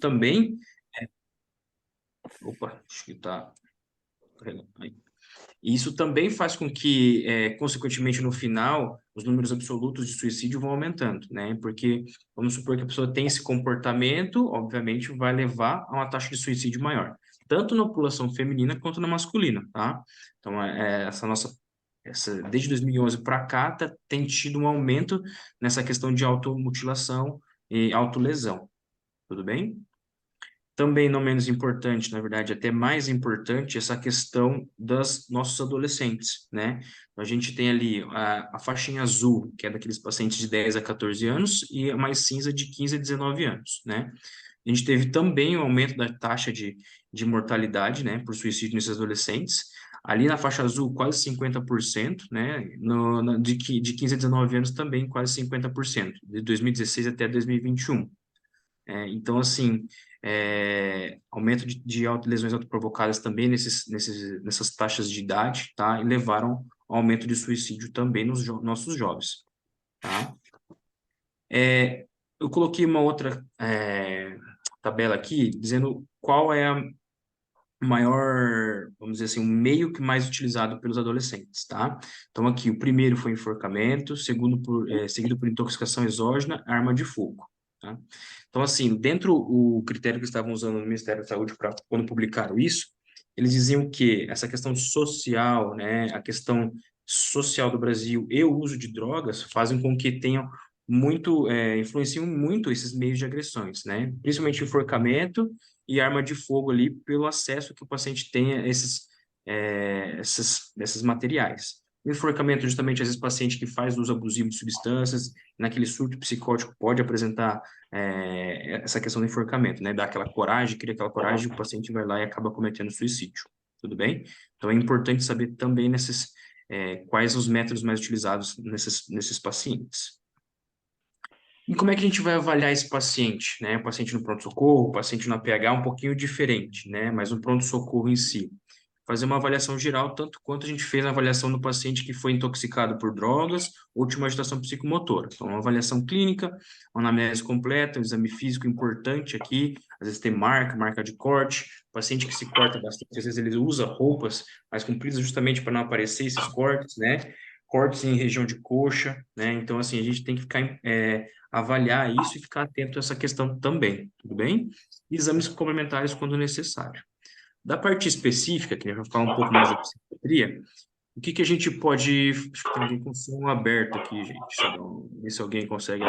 também... Opa, acho que está... Isso também faz com que, consequentemente, no final, os números absolutos de suicídio vão aumentando, né? Porque, vamos supor que a pessoa tem esse comportamento, obviamente, vai levar a uma taxa de suicídio maior, tanto na população feminina quanto na masculina, tá? Então, desde 2011 para cá, tem tido um aumento nessa questão de automutilação e autolesão, tudo bem? Também não menos importante, na verdade, até mais importante, essa questão dos nossos adolescentes, né? A gente tem ali a faixinha azul, que é daqueles pacientes de 10 a 14 anos, e a mais cinza de 15 a 19 anos, né? A gente teve também o aumento da taxa de mortalidade, né, por suicídio nesses adolescentes. Ali na faixa azul, quase 50%, né? De 15 a 19 anos também, quase 50%, de 2016 até 2021. Então, assim, aumento de lesões autoprovocadas também nessas taxas de idade, tá? E levaram ao aumento de suicídio também nos nossos jovens, tá? Eu coloquei uma outra tabela aqui, dizendo qual é a maior, vamos dizer assim, o meio que mais utilizado pelos adolescentes, tá? Então, aqui, o primeiro foi enforcamento, seguido por intoxicação exógena, arma de fogo, tá? Então, assim, dentro o critério que estavam usando no Ministério da Saúde para quando publicaram isso, eles diziam que essa questão social, né, a questão social do Brasil e o uso de drogas fazem com que tenham influenciam muito esses meios de agressões, né? Principalmente enforcamento e arma de fogo ali pelo acesso que o paciente tenha a esses materiais. O enforcamento, justamente, às vezes, paciente que faz uso abusivo de substâncias, naquele surto psicótico, pode apresentar essa questão do enforcamento, né? Dá aquela coragem, cria aquela coragem, o paciente vai lá e acaba cometendo suicídio. Tudo bem? Então, é importante saber também quais os métodos mais utilizados nesses pacientes. E como é que a gente vai avaliar esse paciente, né? O paciente no pronto-socorro, o paciente na PH é um pouquinho diferente, né? Mas no pronto-socorro em si, fazer uma avaliação geral, tanto quanto a gente fez a avaliação do paciente que foi intoxicado por drogas ou de uma agitação psicomotora. Então, uma avaliação clínica, uma anamnese completa, um exame físico importante aqui, às vezes tem marca de corte, paciente que se corta bastante, às vezes ele usa roupas mais compridas justamente para não aparecer esses cortes, né? Cortes em região de coxa, né? Então, assim, a gente tem que avaliar isso e ficar atento a essa questão também, tudo bem? Exames complementares quando necessário. Da parte específica, que a gente vai falar um pouco mais da psiquiatria, o que que a gente pode... Acho que tem alguém com som aberto aqui, gente. Ver se alguém consegue...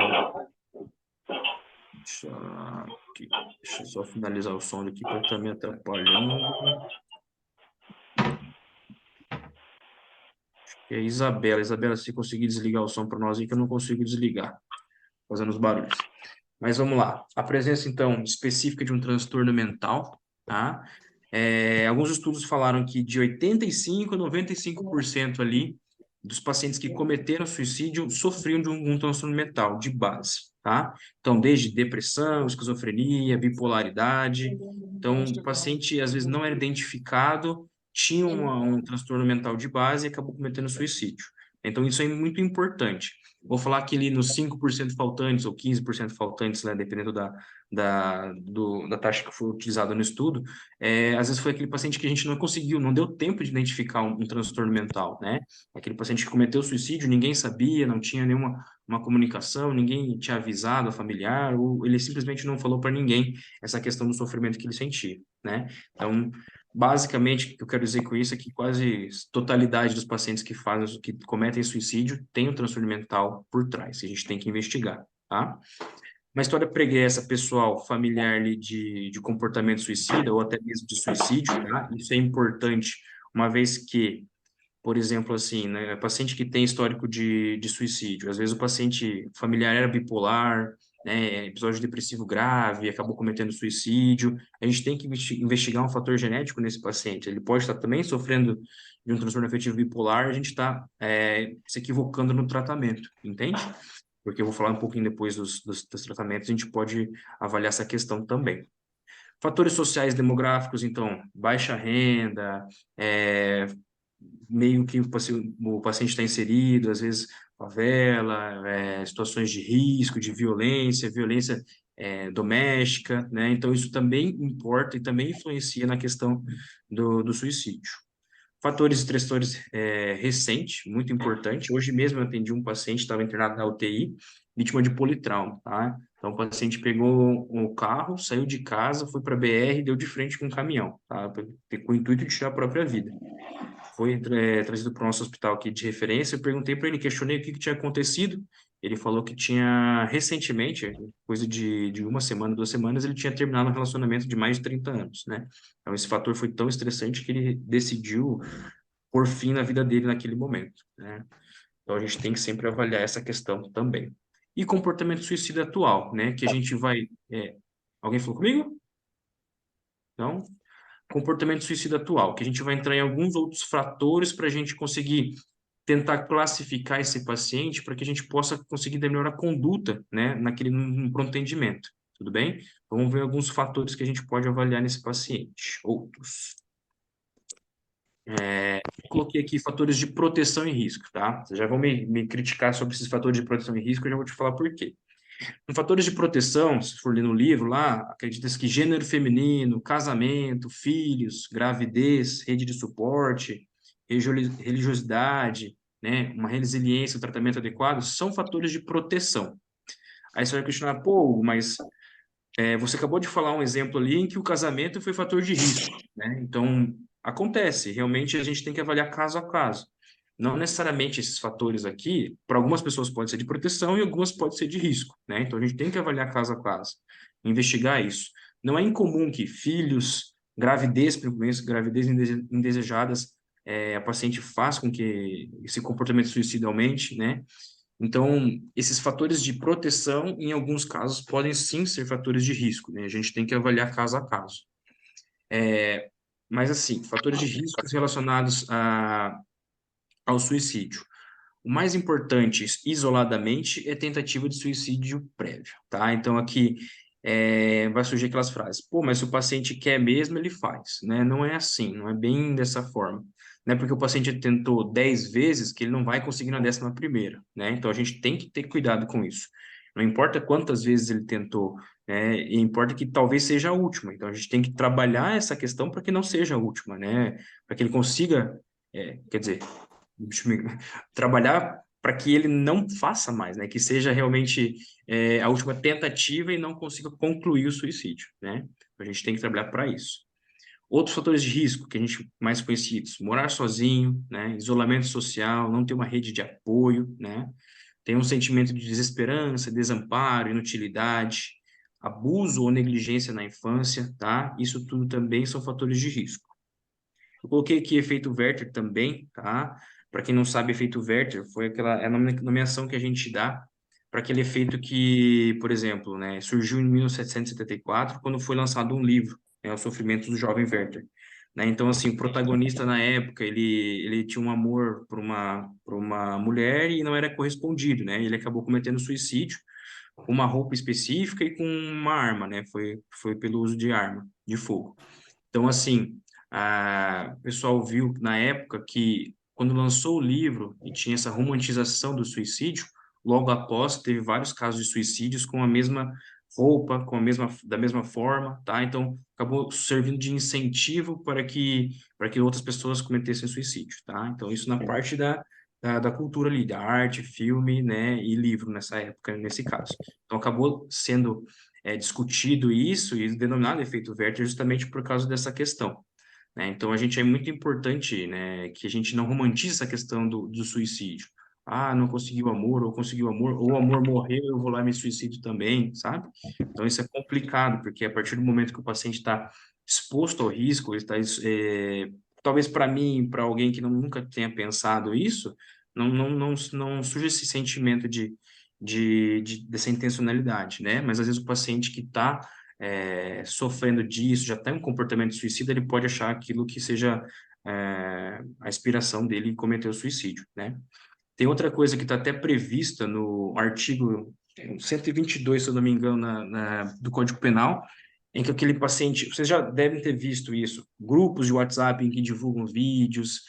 Deixa eu só finalizar o som aqui, porque está me atrapalhando. É Isabela. Isabela, se conseguir desligar o som para nós aí, que eu não consigo desligar, fazendo os barulhos. Mas vamos lá. A presença, então, específica de um transtorno mental, tá? Alguns estudos falaram que de 85% a 95% ali dos pacientes que cometeram suicídio sofriam de um transtorno mental de base, tá? Então, desde depressão, esquizofrenia, bipolaridade. Então, o paciente, às vezes, não era identificado, tinha um transtorno mental de base e acabou cometendo suicídio. Então, isso é muito importante. Vou falar que ali nos 5% faltantes ou 15% faltantes, né, dependendo da taxa que foi utilizada no estudo, às vezes foi aquele paciente que a gente não conseguiu, não deu tempo de identificar um transtorno mental, né? Aquele paciente que cometeu suicídio, ninguém sabia, não tinha nenhuma uma comunicação, ninguém tinha avisado a familiar, ou ele simplesmente não falou para ninguém essa questão do sofrimento que ele sentia, né? Então, basicamente, o que eu quero dizer com isso é que quase totalidade dos pacientes que cometem suicídio tem um transtorno mental por trás, que a gente tem que investigar, tá? Uma história pregressa pessoal, familiar ali de comportamento suicida ou até mesmo de suicídio, tá? Isso é importante, uma vez que, por exemplo, assim, né, paciente que tem histórico de suicídio, às vezes o paciente familiar era bipolar, né, episódio depressivo grave, acabou cometendo suicídio, a gente tem que investigar um fator genético nesse paciente, ele pode estar também sofrendo de um transtorno afetivo bipolar, a gente está se equivocando no tratamento, entende? Porque eu vou falar um pouquinho depois dos tratamentos, a gente pode avaliar essa questão também. Fatores sociais demográficos, então, baixa renda, meio que o paciente está inserido, às vezes favela, situações de risco, de violência doméstica, né? Então, isso também importa e também influencia na questão do suicídio. Fatores estressores recente, muito importante. Hoje mesmo eu atendi um paciente, estava internado na UTI, vítima de politrauma, tá? Então, o paciente pegou o carro, saiu de casa, foi para a BR e deu de frente com um caminhão, tá? Com o intuito de tirar a própria vida. Foi trazido para o nosso hospital aqui de referência. Eu perguntei para ele, questionei o que tinha acontecido. Ele falou que tinha, recentemente, coisa de uma semana, 2 semanas, ele tinha terminado um relacionamento de mais de 30 anos, né? Então, esse fator foi tão estressante que ele decidiu pôr fim na vida dele naquele momento, né? Então, a gente tem que sempre avaliar essa questão também. E comportamento suicida atual, né? Que a gente vai... Alguém falou comigo? Não? Comportamento suicida atual, que a gente vai entrar em alguns outros fatores para a gente conseguir tentar classificar esse paciente para que a gente possa conseguir dar melhor a conduta, né, no pronto atendimento, tudo bem? Vamos ver alguns fatores que a gente pode avaliar nesse paciente, outros. Coloquei aqui fatores de proteção e risco, tá? Vocês já vão me criticar sobre esses fatores de proteção e risco, eu já vou te falar por quê. Em fatores de proteção, se for ler no livro lá, acredita-se que gênero feminino, casamento, filhos, gravidez, rede de suporte, religiosidade, né, uma resiliência, um tratamento adequado, são fatores de proteção. Aí você vai questionar, pô, mas você acabou de falar um exemplo ali em que o casamento foi fator de risco, né? Então, acontece, realmente a gente tem que avaliar caso a caso. Não necessariamente esses fatores aqui, para algumas pessoas pode ser de proteção e algumas pode ser de risco, né? Então, a gente tem que avaliar caso a caso, investigar isso. Não é incomum que filhos, gravidez, principalmente gravidez indesejadas, a paciente faça com que esse comportamento suicida aumente, né? Então, esses fatores de proteção, em alguns casos, podem sim ser fatores de risco, né? A gente tem que avaliar caso a caso. Mas, assim, fatores de riscos relacionados ao suicídio. O mais importante, isoladamente, é tentativa de suicídio prévio, tá? Então, aqui vai surgir aquelas frases, pô, mas se o paciente quer mesmo, ele faz, né? Não é assim, não é bem dessa forma. Não é porque o paciente tentou 10 vezes que ele não vai conseguir na 11ª, né? Então, a gente tem que ter cuidado com isso. Não importa quantas vezes ele tentou, né? E importa que talvez seja a última. Então, a gente tem que trabalhar essa questão para que não seja a última, né? Para que ele consiga, quer dizer, trabalhar para que ele não faça mais, né? Que seja realmente a última tentativa e não consiga concluir o suicídio, né? A gente tem que trabalhar para isso. Outros fatores de risco que a gente mais conhecidos: morar sozinho, né? Isolamento social, não ter uma rede de apoio, né? Tem um sentimento de desesperança, desamparo, inutilidade, abuso ou negligência na infância, tá? Isso tudo também são fatores de risco. Eu coloquei aqui efeito Werther também, tá? Para quem não sabe, efeito Werther foi aquela nomeação que a gente dá para aquele efeito que, por exemplo, né, surgiu em 1774, quando foi lançado um livro, né, O Sofrimento do Jovem Werther. Né? Então, assim, o protagonista na época, ele tinha um amor por uma mulher e não era correspondido, né? Ele acabou cometendo suicídio com uma roupa específica e com uma arma, né? Foi pelo uso de arma de fogo. Então, assim, o pessoal viu na época que, quando lançou o livro e tinha essa romantização do suicídio, logo após teve vários casos de suicídios com a mesma roupa, da mesma forma, tá? Então, acabou servindo de incentivo para que outras pessoas cometessem suicídio, tá? Então, isso na parte da cultura ali, da arte, filme, né, e livro nessa época, nesse caso. Então, acabou sendo discutido isso e denominado efeito Werther justamente por causa dessa questão, né? Então, a gente é muito importante, né, que a gente não romantize essa questão do suicídio. Ah, não conseguiu amor, ou conseguiu amor, ou o amor morreu, eu vou lá e me suicido também, sabe? Então, isso é complicado, porque a partir do momento que o paciente está exposto ao risco, ele está, talvez para mim, para alguém que nunca tenha pensado isso, não surge esse sentimento dessa intencionalidade, né? Mas às vezes o paciente que está sofrendo disso, já tem um comportamento suicida, ele pode achar aquilo que seja a inspiração dele em cometer o suicídio, né? Tem outra coisa que está até prevista no artigo 122, se eu não me engano, do Código Penal, em que aquele paciente, vocês já devem ter visto isso, grupos de WhatsApp em que divulgam vídeos,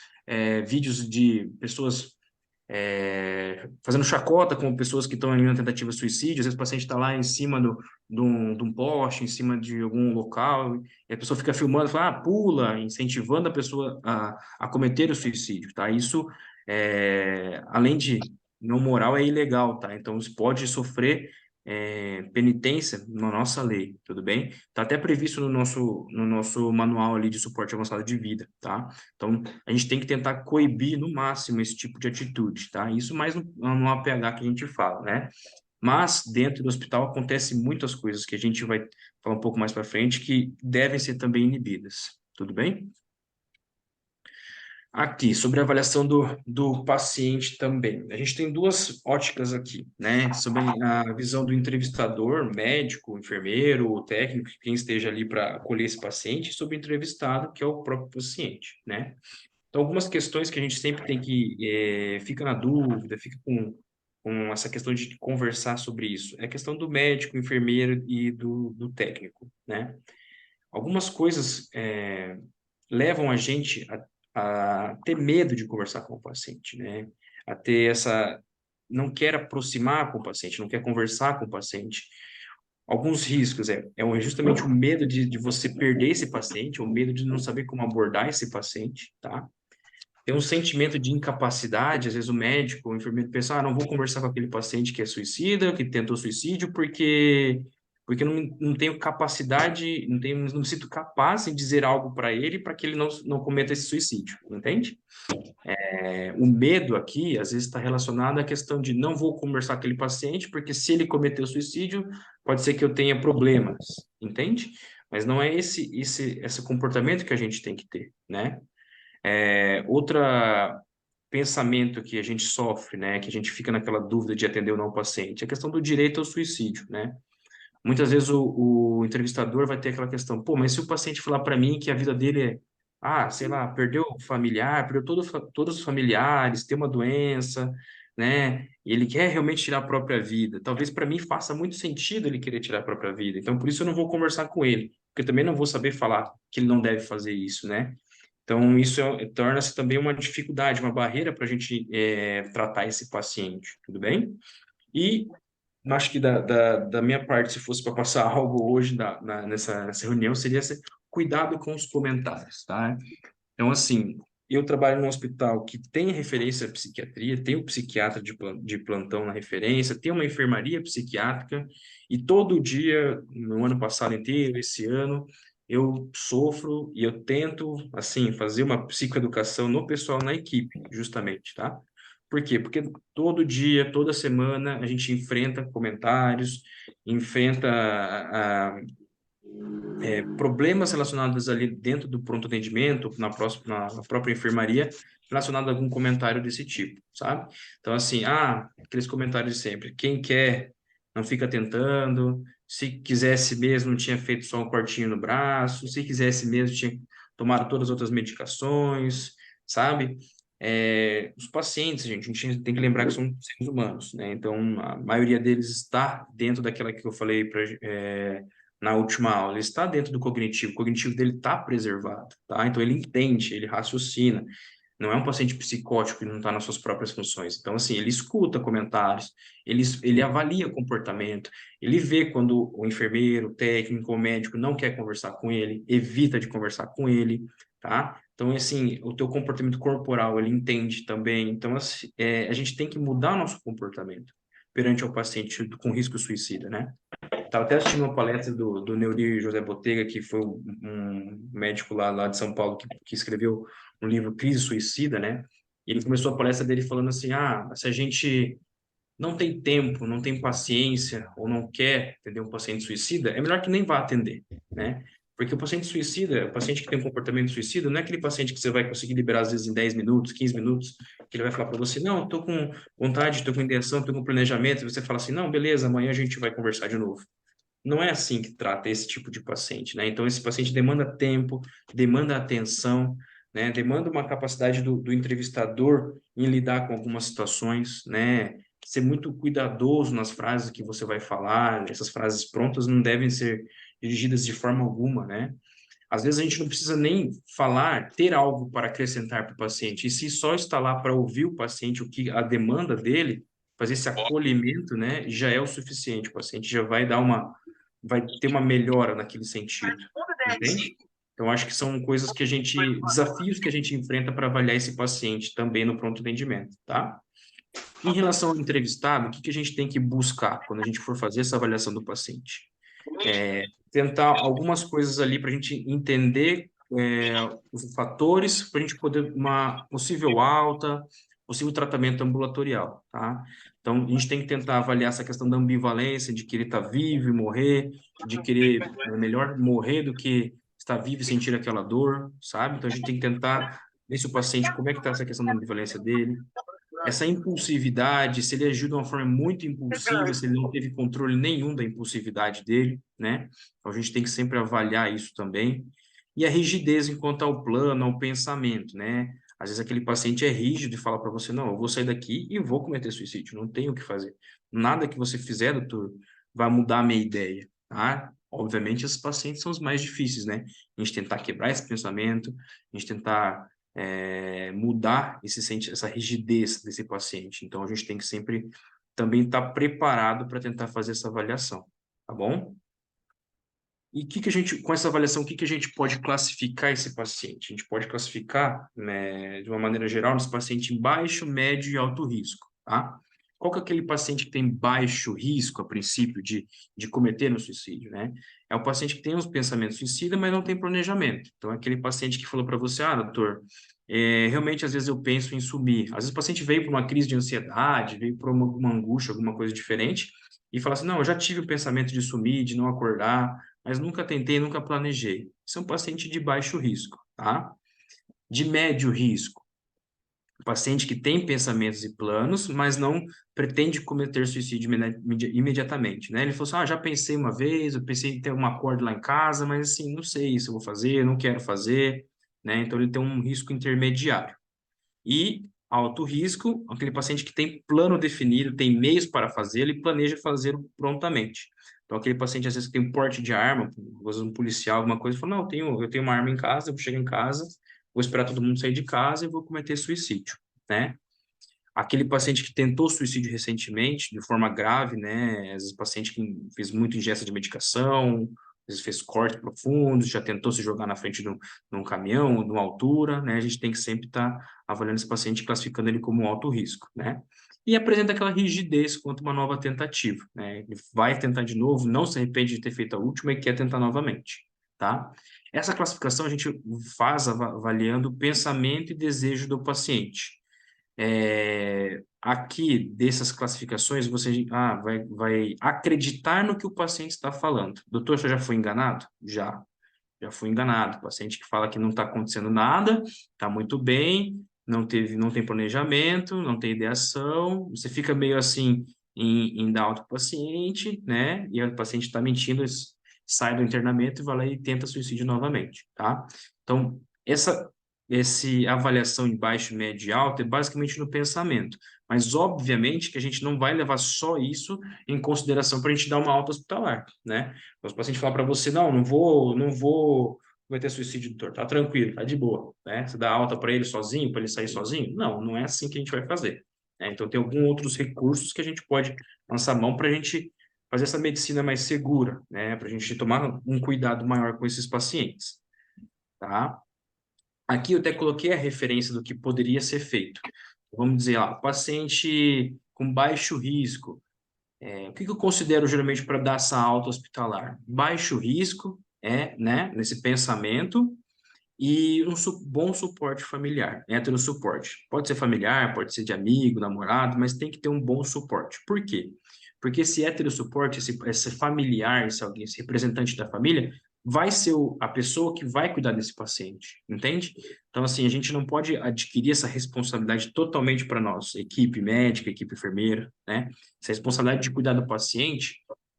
vídeos de pessoas fazendo chacota com pessoas que estão em uma tentativa de suicídio. Às vezes o paciente está lá em cima de um poste, em cima de algum local, e a pessoa fica filmando, fala, pula, incentivando a pessoa a cometer o suicídio, tá? Isso, além de não moral, é ilegal, tá? Então, isso pode sofrer penitência na nossa lei, tudo bem? Está até previsto no nosso manual ali de suporte avançado de vida, tá? Então, a gente tem que tentar coibir no máximo esse tipo de atitude, tá? Isso mais no APH que a gente fala, né? Mas dentro do hospital acontece muitas coisas que a gente vai falar um pouco mais para frente que devem ser também inibidas, tudo bem? Aqui, sobre a avaliação do paciente também. A gente tem duas óticas aqui, né? Sobre a visão do entrevistador, médico, enfermeiro, técnico, quem esteja ali para acolher esse paciente, e sobre o entrevistado, que é o próprio paciente, né? Então, algumas questões que a gente sempre tem que, fica na dúvida, fica com essa questão de conversar sobre isso. É a questão do médico, enfermeiro e do técnico, né? Algumas coisas levam a gente a ter medo de conversar com o paciente, né? A ter não quer aproximar com o paciente, não quer conversar com o paciente. Alguns riscos justamente o medo de você perder esse paciente, o medo de não saber como abordar esse paciente, tá? Tem um sentimento de incapacidade, às vezes o médico, o enfermeiro pensa, não vou conversar com aquele paciente que é suicida, que tentou suicídio, porque não tenho capacidade, não me sinto capaz em dizer algo para ele para que ele não cometa esse suicídio, entende? O medo aqui, às vezes, está relacionado à questão de não vou conversar com aquele paciente, porque se ele cometeu suicídio, pode ser que eu tenha problemas, entende? Mas não é esse comportamento que a gente tem que ter, né? Outra pensamento que a gente sofre, né, que a gente fica naquela dúvida de atender ou não o paciente, é a questão do direito ao suicídio, né? Muitas vezes o entrevistador vai ter aquela questão, pô, mas se o paciente falar para mim que a vida dele sei lá, perdeu o familiar, perdeu todos os familiares, tem uma doença, né, e ele quer realmente tirar a própria vida, talvez para mim faça muito sentido ele querer tirar a própria vida, então por isso eu não vou conversar com ele, porque eu também não vou saber falar que ele não deve fazer isso, né? Então, isso torna-se também uma dificuldade, uma barreira para a gente tratar esse paciente, tudo bem? E acho que da minha parte, se fosse para passar algo hoje nessa reunião, seria esse cuidado com os comentários, tá? Então, assim, eu trabalho num hospital que tem referência à psiquiatria, tem o psiquiatra de plantão na referência, tem uma enfermaria psiquiátrica, e todo dia, no ano passado inteiro, esse ano, eu sofro e eu tento, assim, fazer uma psicoeducação no pessoal, na equipe, justamente, tá? Por quê? Porque todo dia, toda semana, a gente enfrenta comentários, enfrenta problemas relacionados ali dentro do pronto atendimento, na própria enfermaria, relacionado a algum comentário desse tipo, sabe? Então, assim, aqueles comentários de sempre, quem quer não fica tentando, se quisesse mesmo tinha feito só um cortinho no braço, se quisesse mesmo tinha tomado todas as outras medicações, sabe? Os pacientes, gente, a gente tem que lembrar que são seres humanos, né? Então, a maioria deles está dentro daquela que eu falei na última aula, ele está dentro do cognitivo, o cognitivo dele está preservado, tá? Então ele entende, ele raciocina. Não é um paciente psicótico que não está nas suas próprias funções. Então, assim, ele escuta comentários, ele avalia comportamento, ele vê quando o enfermeiro, o técnico, o médico não quer conversar com ele, evita de conversar com ele, tá? Então, assim, o teu comportamento corporal, ele entende também. Então, assim, a gente tem que mudar o nosso comportamento perante o paciente com risco suicida, né? Estava até assistindo uma palestra do Neuri José Botega, que foi um médico lá de São Paulo que escreveu um livro Crise Suicida, né? E ele começou a palestra dele falando assim, se a gente não tem tempo, não tem paciência ou não quer atender um paciente suicida, é melhor que nem vá atender, né? Porque o paciente suicida, o paciente que tem um comportamento suicida, não é aquele paciente que você vai conseguir liberar às vezes em 10 minutos, 15 minutos, que ele vai falar para você, não, estou com vontade, estou com intenção, estou com planejamento, e você fala assim, não, beleza, amanhã a gente vai conversar de novo. Não é assim que trata esse tipo de paciente, né? Então, esse paciente demanda tempo, demanda atenção, né? Demanda uma capacidade do entrevistador em lidar com algumas situações, né? Ser muito cuidadoso nas frases que você vai falar, essas frases prontas não devem ser dirigidas de forma alguma, né? Às vezes a gente não precisa nem falar, ter algo para acrescentar para o paciente, e se só está lá para ouvir o paciente, o que a demanda dele, fazer esse acolhimento, né, já é o suficiente. O paciente já vai ter uma melhora naquele sentido, entende? Então, acho que são desafios que a gente enfrenta para avaliar esse paciente também no pronto atendimento, tá? Em relação ao entrevistado, o que a gente tem que buscar quando a gente for fazer essa avaliação do paciente? Tentar algumas coisas ali para a gente entender os fatores para a gente poder uma possível alta, possível tratamento ambulatorial, tá? Então, a gente tem que tentar avaliar essa questão da ambivalência, de querer estar vivo e morrer, de querer melhor morrer do que estar vivo e sentir aquela dor, sabe? Então, a gente tem que tentar ver se o paciente, como é que está essa questão da ambivalência dele, essa impulsividade, se ele agiu de uma forma muito impulsiva, se ele não teve controle nenhum da impulsividade dele, né? Então, a gente tem que sempre avaliar isso também. E a rigidez enquanto ao plano, ao pensamento, né? Às vezes aquele paciente é rígido e fala para você, não, eu vou sair daqui e vou cometer suicídio, não tenho o que fazer. Nada que você fizer, doutor, vai mudar a minha ideia, tá? Obviamente, esses pacientes são os mais difíceis, né? A gente tentar quebrar esse pensamento, a gente tentar mudar essa rigidez desse paciente. Então, a gente tem que sempre também estar preparado para tentar fazer essa avaliação, tá bom? E com essa avaliação, o que a gente pode classificar esse paciente? A gente pode classificar, né, de uma maneira geral, esse paciente em baixo, médio e alto risco, tá? Qual que é aquele paciente que tem baixo risco, a princípio, de cometer um suicídio, né? É o paciente que tem os pensamentos suicidas, mas não tem planejamento. Então, é aquele paciente que falou para você, doutor, realmente, às vezes eu penso em sumir. Às vezes o paciente veio por uma crise de ansiedade, veio por uma angústia, alguma coisa diferente, e fala assim, não, eu já tive o pensamento de sumir, de não acordar, mas nunca tentei, nunca planejei. Isso é um paciente de baixo risco, tá? De médio risco, paciente que tem pensamentos e planos, mas não pretende cometer suicídio imediatamente, né? Ele falou assim, já pensei uma vez, eu pensei em ter uma corda lá em casa, mas assim, não sei se eu vou fazer, não quero fazer, né? Então, ele tem um risco intermediário. E alto risco, aquele paciente que tem plano definido, tem meios para fazer, ele planeja fazer prontamente. Então, aquele paciente, às vezes, que tem um porte de arma, às vezes um policial, alguma coisa, fala, não, eu tenho uma arma em casa, eu vou chegar em casa, vou esperar todo mundo sair de casa e vou cometer suicídio, né? Aquele paciente que tentou suicídio recentemente, de forma grave, né? Às vezes, paciente que fez muita ingesta de medicação, às vezes fez cortes profundos, já tentou se jogar na frente de um caminhão, de uma altura, né? A gente tem que sempre estar avaliando esse paciente, classificando ele como alto risco, né? E apresenta aquela rigidez quanto uma nova tentativa, né? Ele vai tentar de novo, não se arrepende de ter feito a última e quer tentar novamente, tá? Essa classificação a gente faz avaliando o pensamento e desejo do paciente. Aqui, dessas classificações, você vai acreditar no que o paciente está falando. Doutor, você já foi enganado? Já fui enganado. Paciente que fala que não está acontecendo nada, está muito bem, não tem planejamento, não tem ideação, você fica meio assim em dar alta para o paciente, né? E o paciente está mentindo, sai do internamento e vai lá e tenta suicídio novamente, tá? Então, essa avaliação em baixo, médio e alto é basicamente no pensamento. Mas, obviamente, que a gente não vai levar só isso em consideração para a gente dar uma alta hospitalar, né? Então, se o paciente falar para você, não vou cometer suicídio, doutor, tá tranquilo, tá de boa, né? Você dá alta para ele sozinho, para ele sair sozinho? Não, não é assim que a gente vai fazer, né? Então, tem alguns outros recursos que a gente pode lançar mão para a gente fazer essa medicina mais segura, né? Para a gente tomar um cuidado maior com esses pacientes, tá? Aqui eu até coloquei a referência do que poderia ser feito. Vamos dizer, paciente com baixo risco. O que eu considero geralmente para dar essa alta hospitalar? Baixo risco né, nesse pensamento e um bom suporte familiar, heterossuporte. Pode ser familiar, pode ser de amigo, namorado, mas tem que ter um bom suporte. Por quê? Porque esse heterossuporte, esse familiar, esse representante da família, vai ser a pessoa que vai cuidar desse paciente, entende? Então, assim, a gente não pode adquirir essa responsabilidade totalmente para nós, equipe médica, equipe enfermeira, né? Essa responsabilidade de cuidar do paciente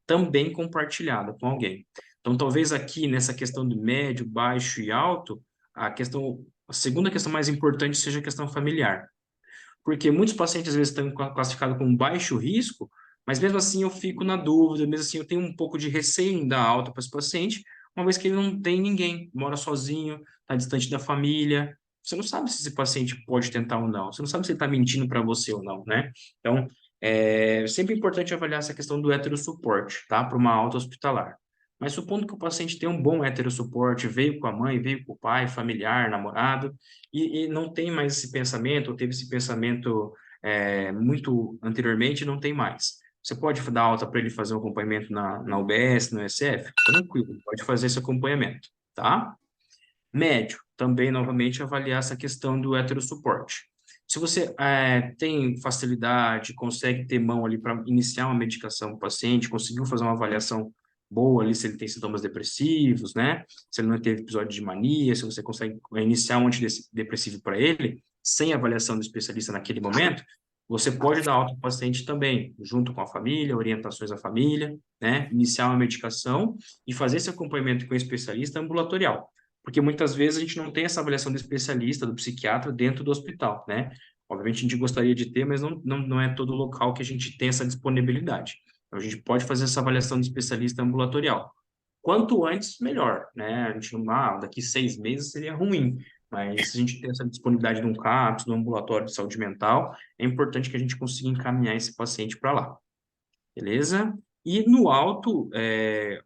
também compartilhada com alguém. Então, talvez aqui, nessa questão do médio, baixo e alto, a segunda questão mais importante seja a questão familiar. Porque muitos pacientes, às vezes, estão classificados com baixo risco, mas mesmo assim eu fico na dúvida, mesmo assim eu tenho um pouco de receio em dar alta para esse paciente, uma vez que ele não tem ninguém, mora sozinho, está distante da família. Você não sabe se esse paciente pode tentar ou não. Você não sabe se ele está mentindo para você ou não, né? Então, é sempre importante avaliar essa questão do heterossuporte, tá? Para uma alta hospitalar. Mas supondo que o paciente tem um bom heterossuporte, veio com a mãe, veio com o pai, familiar, namorado, e não tem mais esse pensamento, ou teve esse pensamento muito anteriormente, não tem mais. Você pode dar alta para ele fazer um acompanhamento na UBS, no SF? Tranquilo, pode fazer esse acompanhamento, tá? Médio, também, novamente, avaliar essa questão do heterossuporte. Se você tem facilidade, consegue ter mão ali para iniciar uma medicação para o paciente, conseguiu fazer uma avaliação boa ali, se ele tem sintomas depressivos, né? Se ele não teve episódio de mania, se você consegue iniciar um antidepressivo para ele, sem avaliação do especialista naquele momento, você pode dar alta para o paciente também, junto com a família, orientações à família, né? Iniciar uma medicação e fazer esse acompanhamento com o especialista ambulatorial. Porque muitas vezes a gente não tem essa avaliação do especialista, do psiquiatra dentro do hospital, né? Obviamente a gente gostaria de ter, mas não é todo local que a gente tem essa disponibilidade. Então a gente pode fazer essa avaliação do especialista ambulatorial. Quanto antes, melhor, né? A gente não, daqui 6 meses seria ruim, mas se a gente tem essa disponibilidade de um CAPS, de um ambulatório de saúde mental, é importante que a gente consiga encaminhar esse paciente para lá. Beleza? E no alto,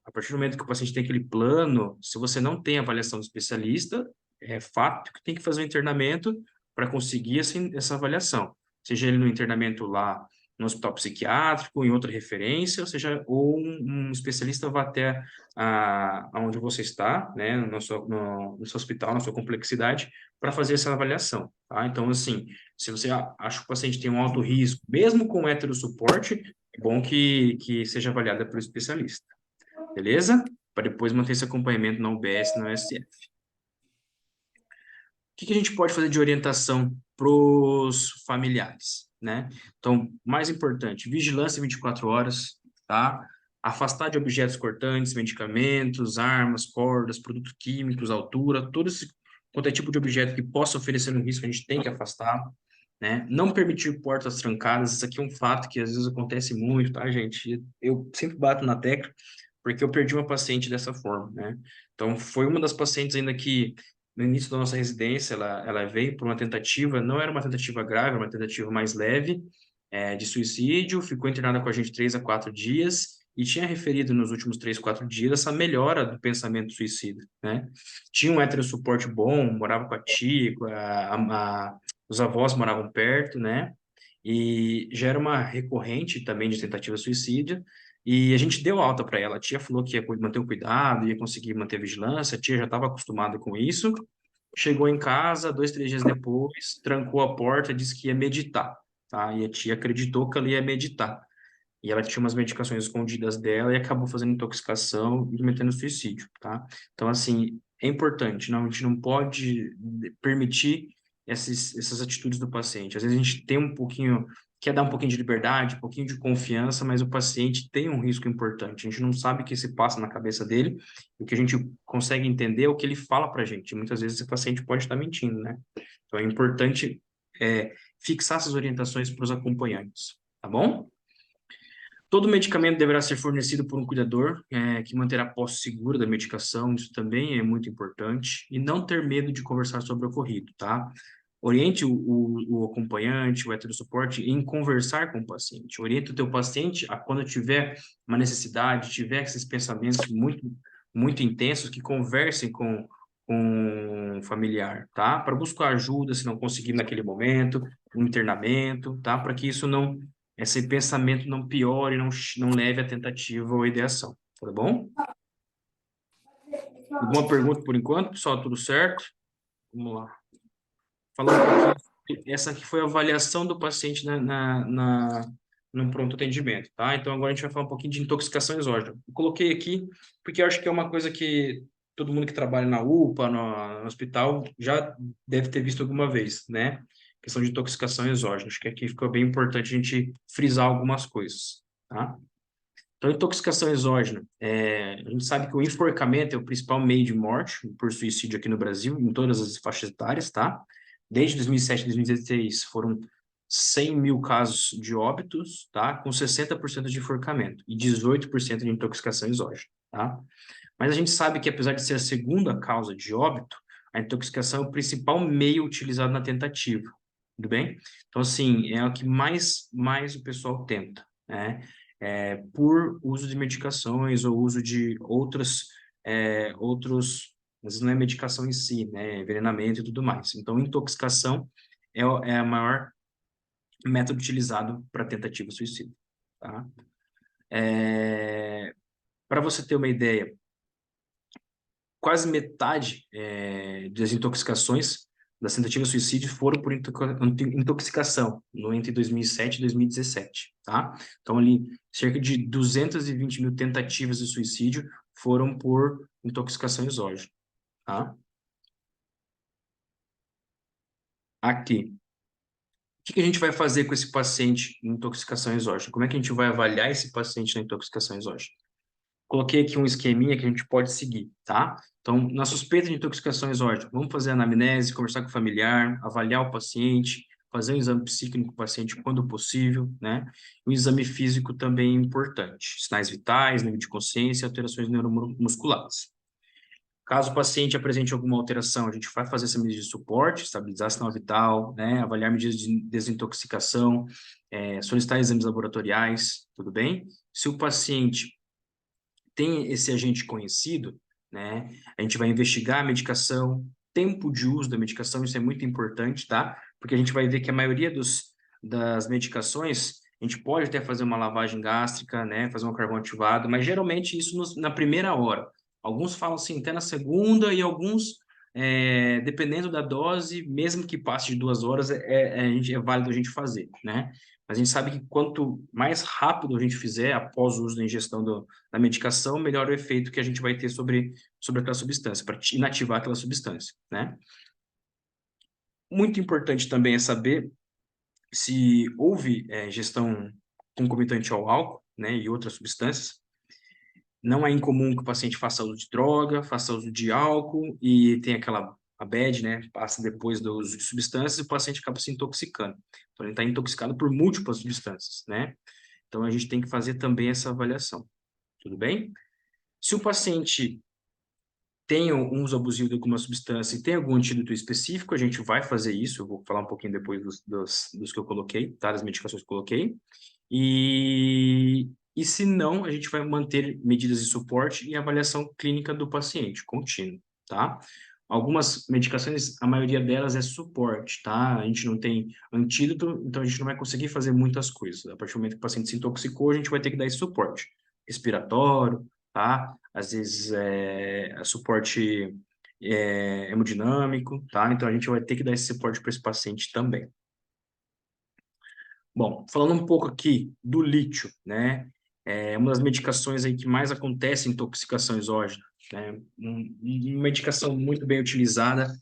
a partir do momento que o paciente tem aquele plano, se você não tem avaliação do especialista, é fato que tem que fazer o internamento para conseguir essa avaliação. Seja ele no internamento lá no hospital psiquiátrico, em outra referência, ou seja, um especialista vá até onde você está, né, no seu hospital, na sua complexidade, para fazer essa avaliação, tá? Então, assim, se você acha que o paciente tem um alto risco, mesmo com heterossuporte, é bom que seja avaliada pelo especialista, beleza? Para depois manter esse acompanhamento na UBS, na USF. O que a gente pode fazer de orientação para os familiares, né? Então, mais importante, vigilância 24 horas, tá? Afastar de objetos cortantes, medicamentos, armas, cordas, produtos químicos, altura, todo esse quanto é tipo de objeto que possa oferecer um risco, a gente tem que afastar, né? Não permitir portas trancadas, isso aqui é um fato que às vezes acontece muito, tá, gente? Eu sempre bato na tecla, porque eu perdi uma paciente dessa forma, né? Então, foi uma das pacientes ainda que no início da nossa residência, ela veio por uma tentativa, não era uma tentativa grave, era uma tentativa mais leve, de suicídio, ficou internada com a gente 3 a 4 dias e tinha referido nos últimos 3, 4 dias essa melhora do pensamento suicida, né? Tinha um heterossuporte bom, morava com a tia, os avós moravam perto, né? E já era uma recorrente também de tentativa suicídio, e a gente deu alta para ela. A tia falou que ia manter o cuidado, ia conseguir manter a vigilância. A tia já estava acostumada com isso. Chegou em casa, 2, 3 dias depois, trancou a porta, disse que ia meditar, tá? E a tia acreditou que ela ia meditar. E ela tinha umas medicações escondidas dela e acabou fazendo intoxicação e cometendo suicídio, tá? Então, assim, é importante, não, a gente não pode permitir essas atitudes do paciente. Às vezes a gente tem um pouquinho, quer dar um pouquinho de liberdade, um pouquinho de confiança, mas o paciente tem um risco importante. A gente não sabe o que se passa na cabeça dele, o que a gente consegue entender é o que ele fala pra gente. Muitas vezes esse paciente pode estar mentindo, né? Então é importante fixar essas orientações para os acompanhantes, tá bom? Todo medicamento deverá ser fornecido por um cuidador, que manterá a posse segura da medicação, isso também é muito importante, e não ter medo de conversar sobre o ocorrido, tá? Oriente o acompanhante, o heterossuporte, em conversar com o paciente. Oriente o teu paciente a quando tiver uma necessidade, tiver esses pensamentos muito, muito intensos, que conversem com o familiar, tá? Para buscar ajuda, se não conseguir naquele momento, um internamento, tá? Para que esse pensamento não piore, não leve à tentativa ou ideação, tá bom? Alguma pergunta por enquanto, pessoal? Tudo certo? Vamos lá. Falar um pouquinho. Essa aqui foi a avaliação do paciente no pronto atendimento, tá? Então agora a gente vai falar um pouquinho de intoxicação exógena. Eu coloquei aqui porque eu acho que é uma coisa que todo mundo que trabalha na UPA, no hospital, já deve ter visto alguma vez, né? Questão de intoxicação exógena. Acho que aqui ficou bem importante a gente frisar algumas coisas, tá? Então, intoxicação exógena. A gente sabe que o enforcamento é o principal meio de morte por suicídio aqui no Brasil, em todas as faixas etárias, tá? Desde 2007 a 2016 foram 100 mil casos de óbitos, tá? Com 60% de enforcamento e 18% de intoxicação exógena, tá? Mas a gente sabe que, apesar de ser a segunda causa de óbito, a intoxicação é o principal meio utilizado na tentativa, tudo bem? Então, assim, é o que mais o pessoal tenta, né? Por uso de medicações ou uso de outros, às vezes não é medicação em si, né? Envenenamento e tudo mais. Então, intoxicação é a maior método utilizado para tentativa de suicídio, tá? Para você ter uma ideia, quase metade das intoxicações das tentativas de suicídio foram por intoxicação, entre 2007 e 2017, tá? Então, ali, cerca de 220 mil tentativas de suicídio foram por intoxicação exógena, tá? Aqui. O que a gente vai fazer com esse paciente em intoxicação exógena? Como é que a gente vai avaliar esse paciente na intoxicação exógena? Coloquei aqui um esqueminha que a gente pode seguir, tá? Então, na suspeita de intoxicação exógena, vamos fazer a anamnese, conversar com o familiar, avaliar o paciente, fazer um exame psíquico com o paciente quando possível, né? O exame físico também é importante. Sinais vitais, nível de consciência, alterações neuromusculares. Caso o paciente apresente alguma alteração, a gente vai fazer essa medida de suporte, estabilizar sinal vital, né? Avaliar medidas de desintoxicação, solicitar exames laboratoriais, tudo bem? Se o paciente tem esse agente conhecido, né? A gente vai investigar a medicação, tempo de uso da medicação, isso é muito importante, tá? Porque a gente vai ver que a maioria das medicações, a gente pode até fazer uma lavagem gástrica, né? Fazer um carvão ativado, mas geralmente isso na primeira hora. Alguns falam assim, até na segunda, e alguns, dependendo da dose, mesmo que passe de 2 horas, é válido a gente fazer, né? Mas a gente sabe que quanto mais rápido a gente fizer após o uso da ingestão da medicação, melhor o efeito que a gente vai ter sobre aquela substância, para inativar aquela substância, né? Muito importante também é saber se houve ingestão concomitante ao álcool, né, e outras substâncias. Não é incomum que o paciente faça uso de droga, faça uso de álcool e tem a bad, né, passa depois do uso de substâncias e o paciente acaba se intoxicando. Então, ele está intoxicado por múltiplas substâncias, né? Então, a gente tem que fazer também essa avaliação, tudo bem? Se o paciente tem um uso abusivo de alguma substância e tem algum antídoto específico, a gente vai fazer isso, eu vou falar um pouquinho depois dos que eu coloquei, tá? Das medicações que eu coloquei. E se não, a gente vai manter medidas de suporte e avaliação clínica do paciente, contínuo, tá? Algumas medicações, a maioria delas é suporte, tá? A gente não tem antídoto, então a gente não vai conseguir fazer muitas coisas. A partir do momento que o paciente se intoxicou, a gente vai ter que dar esse suporte respiratório, tá? Às vezes suporte hemodinâmico, tá? Então a gente vai ter que dar esse suporte para esse paciente também. Bom, falando um pouco aqui do lítio, né? É uma das medicações aí que mais acontece em intoxicação exógena, né? Uma medicação muito bem utilizada,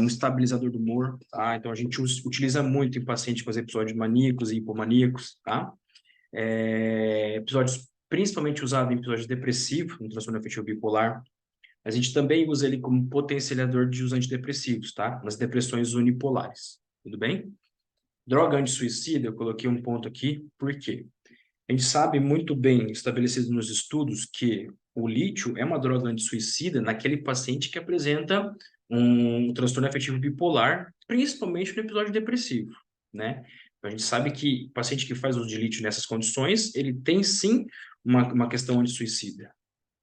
um estabilizador do humor, tá? Então a gente utiliza muito em pacientes com episódios maníacos e hipomaníacos, tá? Episódios principalmente usado em episódios depressivos, no transtorno afetivo bipolar. A gente também usa ele como potencializador de uso antidepressivos, tá? Nas depressões unipolares, tudo bem? Droga anti-suicida, eu coloquei um ponto aqui, por quê? A gente sabe muito bem, estabelecido nos estudos, que o lítio é uma droga anti-suicida naquele paciente que apresenta um transtorno afetivo bipolar, principalmente no episódio depressivo, né? A gente sabe que o paciente que faz uso de lítio nessas condições, ele tem sim uma questão anti-suicida,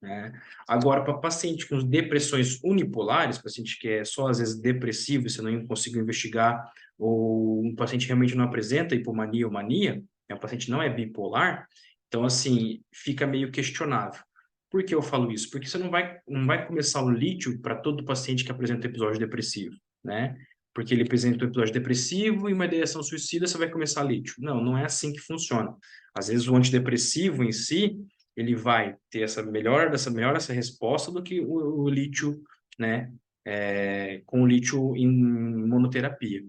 né? Agora, para paciente com depressões unipolares, paciente que é só às vezes depressivo, você não conseguiu investigar, ou um paciente realmente não apresenta hipomania ou mania, o paciente não é bipolar, então, assim, fica meio questionável. Por que eu falo isso? Porque você não vai começar o lítio para todo paciente que apresenta episódio depressivo, né? Porque ele apresenta um episódio depressivo e uma ideação suicida, você vai começar lítio. Não, não é assim que funciona. Às vezes o antidepressivo em si, ele vai ter melhor essa resposta do que o lítio, né? Com o lítio em monoterapia.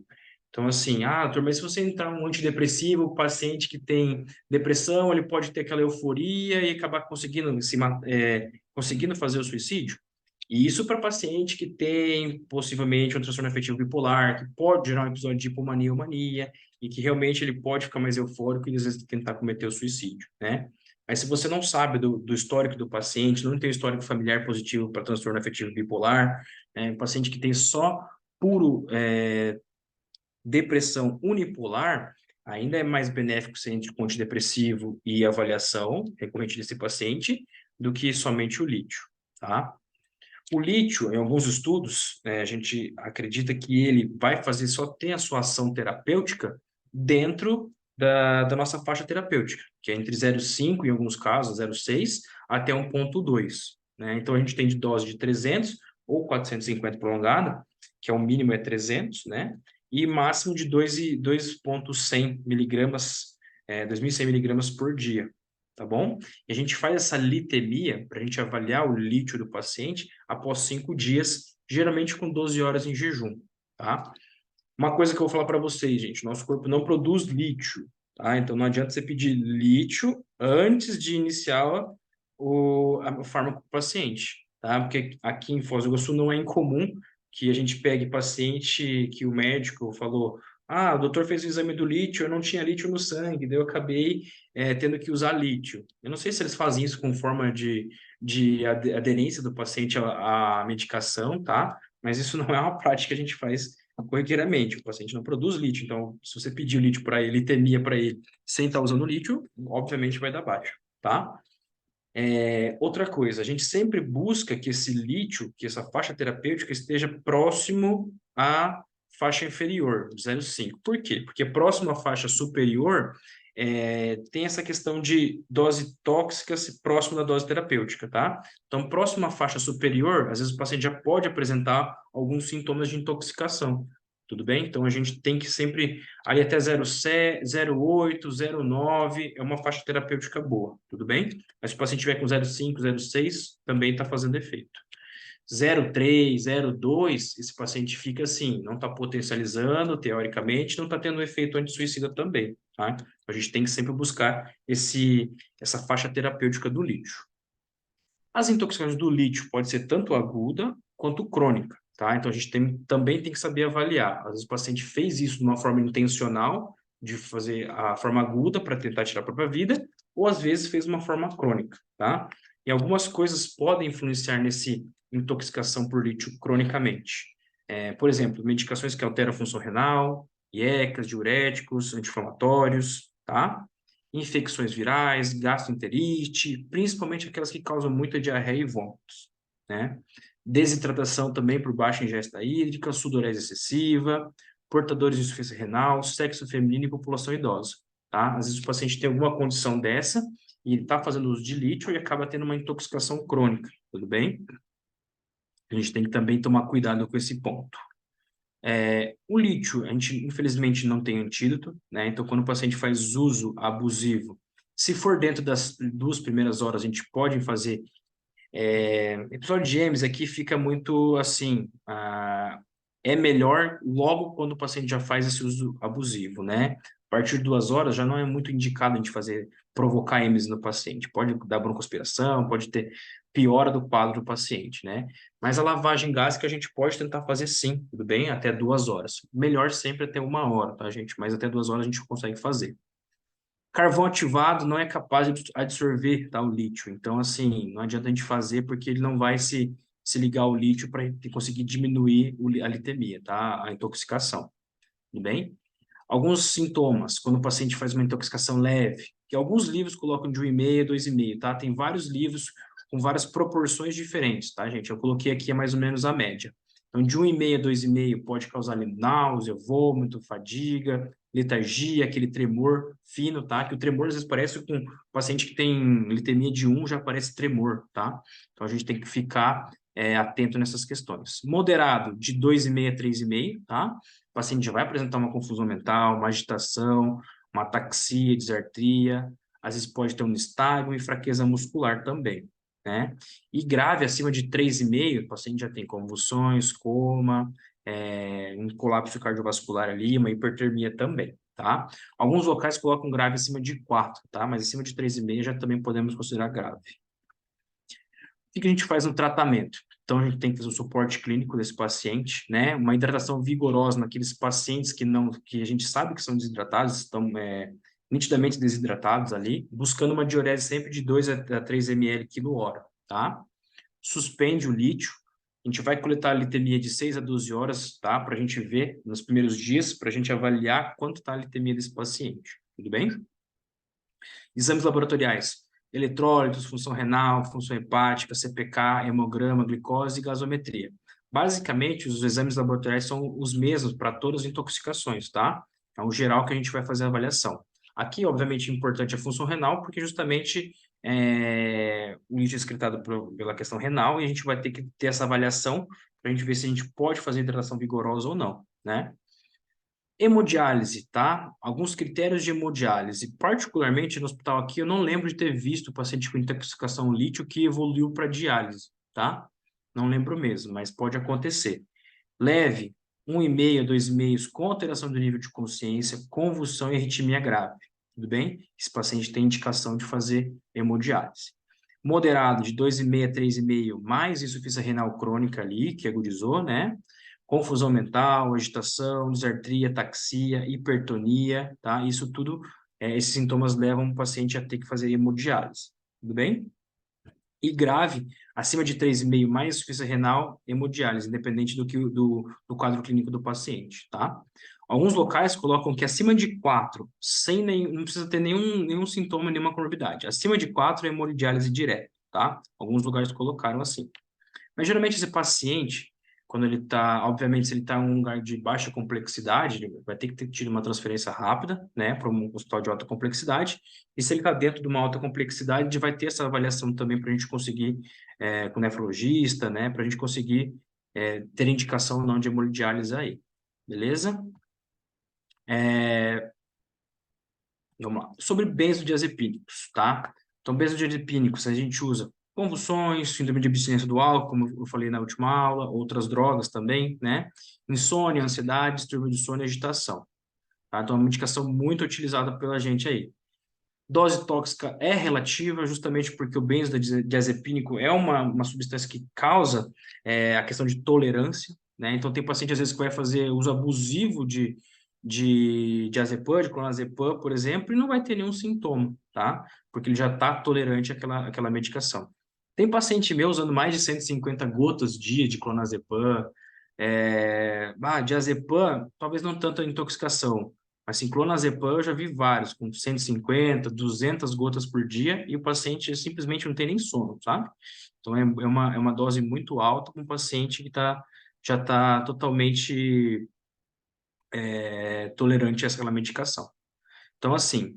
Então, assim, doutor, mas se você entrar um antidepressivo, o paciente que tem depressão, ele pode ter aquela euforia e acabar conseguindo fazer o suicídio? E isso para paciente que tem possivelmente um transtorno afetivo bipolar, que pode gerar um episódio de hipomania ou mania, e que realmente ele pode ficar mais eufórico e às vezes tentar cometer o suicídio, né? Mas se você não sabe do histórico do paciente, não tem histórico familiar positivo para transtorno afetivo bipolar, um paciente que tem só puro depressão unipolar, ainda é mais benéfico ser entre com antidepressivo e avaliação recorrente desse paciente do que somente o lítio, tá? O lítio, em alguns estudos, a gente acredita que ele vai fazer só ter a sua ação terapêutica dentro da nossa faixa terapêutica, que é entre 0,5, em alguns casos, 0,6, até 1,2, né? Então, a gente tem de dose de 300 ou 450 prolongada, que é o mínimo é 300, né? E máximo de 2,100 miligramas, 2.100 miligramas por dia, tá bom? E a gente faz essa litemia para a gente avaliar o lítio do paciente após 5 dias, geralmente com 12 horas em jejum, tá? Uma coisa que eu vou falar para vocês, gente, nosso corpo não produz lítio, tá? Então não adianta você pedir lítio antes de iniciar o fármaco para o paciente, tá? Porque aqui em Foz do Iguaçu não é incomum que a gente pegue paciente que o médico falou: ah, o doutor fez o exame do lítio, eu não tinha lítio no sangue, daí eu acabei tendo que usar lítio. Eu não sei se eles fazem isso com forma de aderência do paciente à medicação, tá? Mas isso não é uma prática que a gente faz corriqueiramente. O paciente não produz lítio, então, se você pedir o lítio para ele, litemia para ele, sem estar usando lítio, obviamente vai dar baixo, tá? Outra coisa, a gente sempre busca que esse lítio, que essa faixa terapêutica esteja próximo à faixa inferior, 0,5. Por quê? Porque próximo à faixa superior tem essa questão de dose tóxica próximo da dose terapêutica, tá? Então, próximo à faixa superior, às vezes o paciente já pode apresentar alguns sintomas de intoxicação. Tudo bem? Então, a gente tem que sempre, ali até 0,7, 0,8, 0,9, é uma faixa terapêutica boa, tudo bem? Mas se o paciente tiver com 0,5, 0,6, também está fazendo efeito. 0,3, 0,2, esse paciente fica assim, não está potencializando, teoricamente, não está tendo um efeito anti-suicida também, tá? A gente tem que sempre buscar essa faixa terapêutica do lítio. As intoxicações do lítio pode ser tanto aguda quanto crônica, tá? Então, a gente também tem que saber avaliar. Às vezes o paciente fez isso de uma forma intencional, de fazer a forma aguda para tentar tirar a própria vida, ou às vezes fez uma forma crônica, tá? E algumas coisas podem influenciar nesse intoxicação por lítio cronicamente. Por exemplo, medicações que alteram a função renal, IECAs, diuréticos, anti-inflamatórios, tá? Infecções virais, gastroenterite, principalmente aquelas que causam muita diarreia e vômitos, né? Desidratação também por baixa ingesta hídrica, sudorese excessiva, portadores de insuficiência renal, sexo feminino e população idosa, tá? Às vezes o paciente tem alguma condição dessa e ele está fazendo uso de lítio e acaba tendo uma intoxicação crônica, tudo bem? A gente tem que também tomar cuidado com esse ponto. O lítio, a gente infelizmente não tem antídoto, né? Então, quando o paciente faz uso abusivo, se for dentro das 2 primeiras horas, a gente pode fazer. Episódio de James aqui fica muito assim: é melhor logo quando o paciente já faz esse uso abusivo, né? A partir de 2 horas já não é muito indicado a gente provocar EMS no paciente. Pode dar broncoaspiração, pode ter piora do quadro do paciente, né? Mas a lavagem gástrica a gente pode tentar fazer sim, tudo bem? Até 2 horas. Melhor sempre até 1 hora, tá, gente? Mas até 2 horas a gente consegue fazer. Carvão ativado não é capaz de absorver, tá, o lítio. Então, assim, não adianta a gente fazer porque ele não vai se ligar ao lítio para conseguir diminuir a litemia, tá? A intoxicação. Tudo bem? Alguns sintomas, quando o paciente faz uma intoxicação leve, que alguns livros colocam de 1,5 a 2,5, tá? Tem vários livros com várias proporções diferentes, tá, gente? Eu coloquei aqui mais ou menos a média. Então, de 1,5 a 2,5 pode causar náusea, vômito, fadiga, letargia, aquele tremor fino, tá? Que o tremor às vezes parece com o paciente que tem litemia de 1 já parece tremor, tá? Então, a gente tem que ficar atento nessas questões. Moderado, de 2,5 a 3,5, tá? O paciente já vai apresentar uma confusão mental, uma agitação, uma ataxia, disartria, às vezes pode ter um nistagmo e fraqueza muscular também, né? E grave, acima de 3,5, o paciente já tem convulsões, coma, um colapso cardiovascular ali, uma hipertermia também, tá? Alguns locais colocam grave acima de 4, tá? Mas acima de 3,5 já também podemos considerar grave. O que a gente faz no tratamento? Então, a gente tem que fazer o suporte clínico desse paciente, né? Uma hidratação vigorosa naqueles pacientes que a gente sabe que são desidratados, estão nitidamente desidratados ali, buscando uma diurese sempre de 2 a 3 ml quilo-hora, tá? Suspende o lítio, a gente vai coletar a litemia de 6 a 12 horas, tá? Para a gente ver nos primeiros dias, para a gente avaliar quanto está a litemia desse paciente, tudo bem? Exames laboratoriais, eletrólitos, função renal, função hepática, CPK, hemograma, glicose e gasometria. Basicamente, os exames laboratoriais são os mesmos para todas as intoxicações, tá? É o geral que a gente vai fazer a avaliação. Aqui, obviamente, é importante a função renal, porque justamente o lítio é excretado pela questão renal e a gente vai ter que ter essa avaliação para a gente ver se a gente pode fazer hidratação vigorosa ou não, né? Hemodiálise, tá? Alguns critérios de hemodiálise. Particularmente no hospital aqui, eu não lembro de ter visto paciente com intoxicação lítio que evoluiu para diálise, tá? Não lembro mesmo, mas pode acontecer. Leve, 1,5 a 2,5 com alteração do nível de consciência, convulsão e arritmia grave. Tudo bem? Esse paciente tem indicação de fazer hemodiálise. Moderado, de 2,5 a 3,5, mais insuficiência renal crônica ali, que agudizou, né? Confusão mental, agitação, disartria, ataxia, hipertonia, tá? Isso tudo, esses sintomas levam o paciente a ter que fazer hemodiálise. Tudo bem? E grave, acima de 3,5, mais insuficiência renal, hemodiálise, independente do quadro clínico do paciente, tá? Alguns locais colocam que acima de 4, não precisa ter nenhum sintoma, nenhuma comorbidade. Acima de 4 é hemodiálise direta, tá? Alguns lugares colocaram assim. Mas geralmente esse paciente, quando ele está, obviamente, se ele está em um lugar de baixa complexidade, ele vai ter que ter tido uma transferência rápida, né, para um hospital de alta complexidade. E se ele está dentro de uma alta complexidade, a gente vai ter essa avaliação também para a gente conseguir, com o nefrologista, né, para a gente conseguir ter indicação não de hemodiálise aí. Beleza? Vamos lá. Sobre benzodiazepínicos, tá? Então, benzodiazepínicos a gente usa convulsões, síndrome de abstinência do álcool, como eu falei na última aula, outras drogas também, né? Insônia, ansiedade, distúrbio de sono e agitação. Tá? Então, é uma medicação muito utilizada pela gente aí. Dose tóxica é relativa, justamente porque o benzodiazepínico é uma substância que causa a questão de tolerância, né? Então, tem paciente, às vezes, que vai fazer uso abusivo de diazepam, de clonazepam, por exemplo, e não vai ter nenhum sintoma, tá? Porque ele já está tolerante àquela medicação. Tem paciente meu usando mais de 150 gotas dia de clonazepam, diazepam, talvez não tanto a intoxicação, mas assim, clonazepam eu já vi vários, com 150, 200 gotas por dia, e o paciente simplesmente não tem nem sono, sabe? Então, é uma dose muito alta com um paciente que já está totalmente tolerante a essa medicação. Então, assim,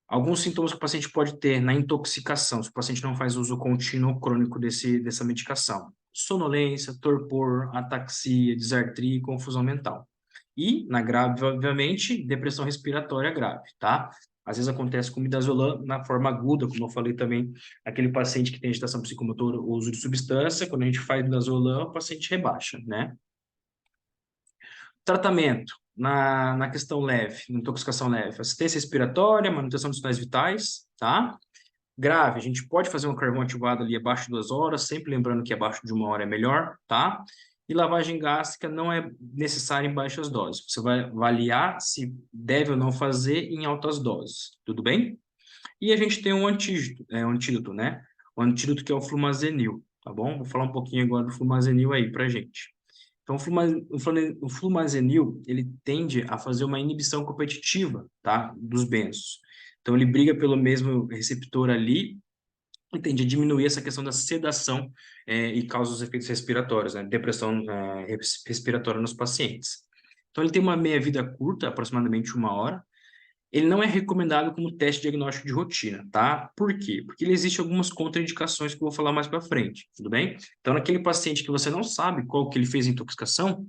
alguns sintomas que o paciente pode ter na intoxicação, se o paciente não faz uso contínuo ou crônico dessa medicação. Sonolência, torpor, ataxia, disartria e confusão mental. E, na grave, obviamente, depressão respiratória grave, tá? Às vezes acontece com midazolam na forma aguda, como eu falei também, aquele paciente que tem agitação psicomotora ou uso de substância, quando a gente faz midazolam, o paciente rebaixa, né? Tratamento, na questão leve, na intoxicação leve, assistência respiratória, manutenção dos sinais vitais, tá? Grave, a gente pode fazer um carvão ativado ali abaixo de 2 horas, sempre lembrando que abaixo de 1 hora é melhor, tá? E lavagem gástrica não é necessária em baixas doses. Você vai avaliar se deve ou não fazer em altas doses, tudo bem? E a gente tem um antídoto, né? O antídoto que é o flumazenil, tá bom? Vou falar um pouquinho agora do flumazenil aí pra gente. Então, o flumazenil, ele tende a fazer uma inibição competitiva, tá, dos benzos. Então, ele briga pelo mesmo receptor ali e tende a diminuir essa questão da sedação e causa os efeitos respiratórios, né, depressão respiratória nos pacientes. Então, ele tem uma meia-vida curta, aproximadamente 1 hora, ele não é recomendado como teste diagnóstico de rotina, tá? Por quê? Porque ele existe algumas contraindicações que eu vou falar mais para frente, tudo bem? Então, naquele paciente que você não sabe qual que ele fez intoxicação,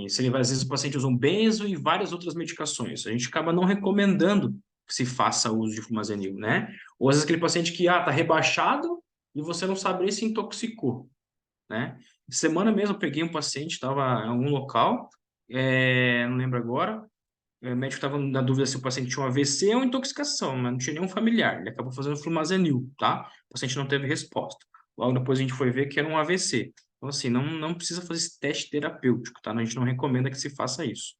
se ele às vezes o paciente usa um benzo e várias outras medicações, a gente acaba não recomendando que se faça uso de flumazenil, né? Ou às vezes aquele paciente que tá rebaixado e você não sabe nem se intoxicou, né? Semana mesmo eu peguei um paciente, estava em algum local, não lembro agora, o médico estava na dúvida se o paciente tinha um AVC ou intoxicação, mas não tinha nenhum familiar. Ele acabou fazendo flumazenil, tá? O paciente não teve resposta. Logo depois a gente foi ver que era um AVC. Então, assim, não precisa fazer esse teste terapêutico, tá? A gente não recomenda que se faça isso.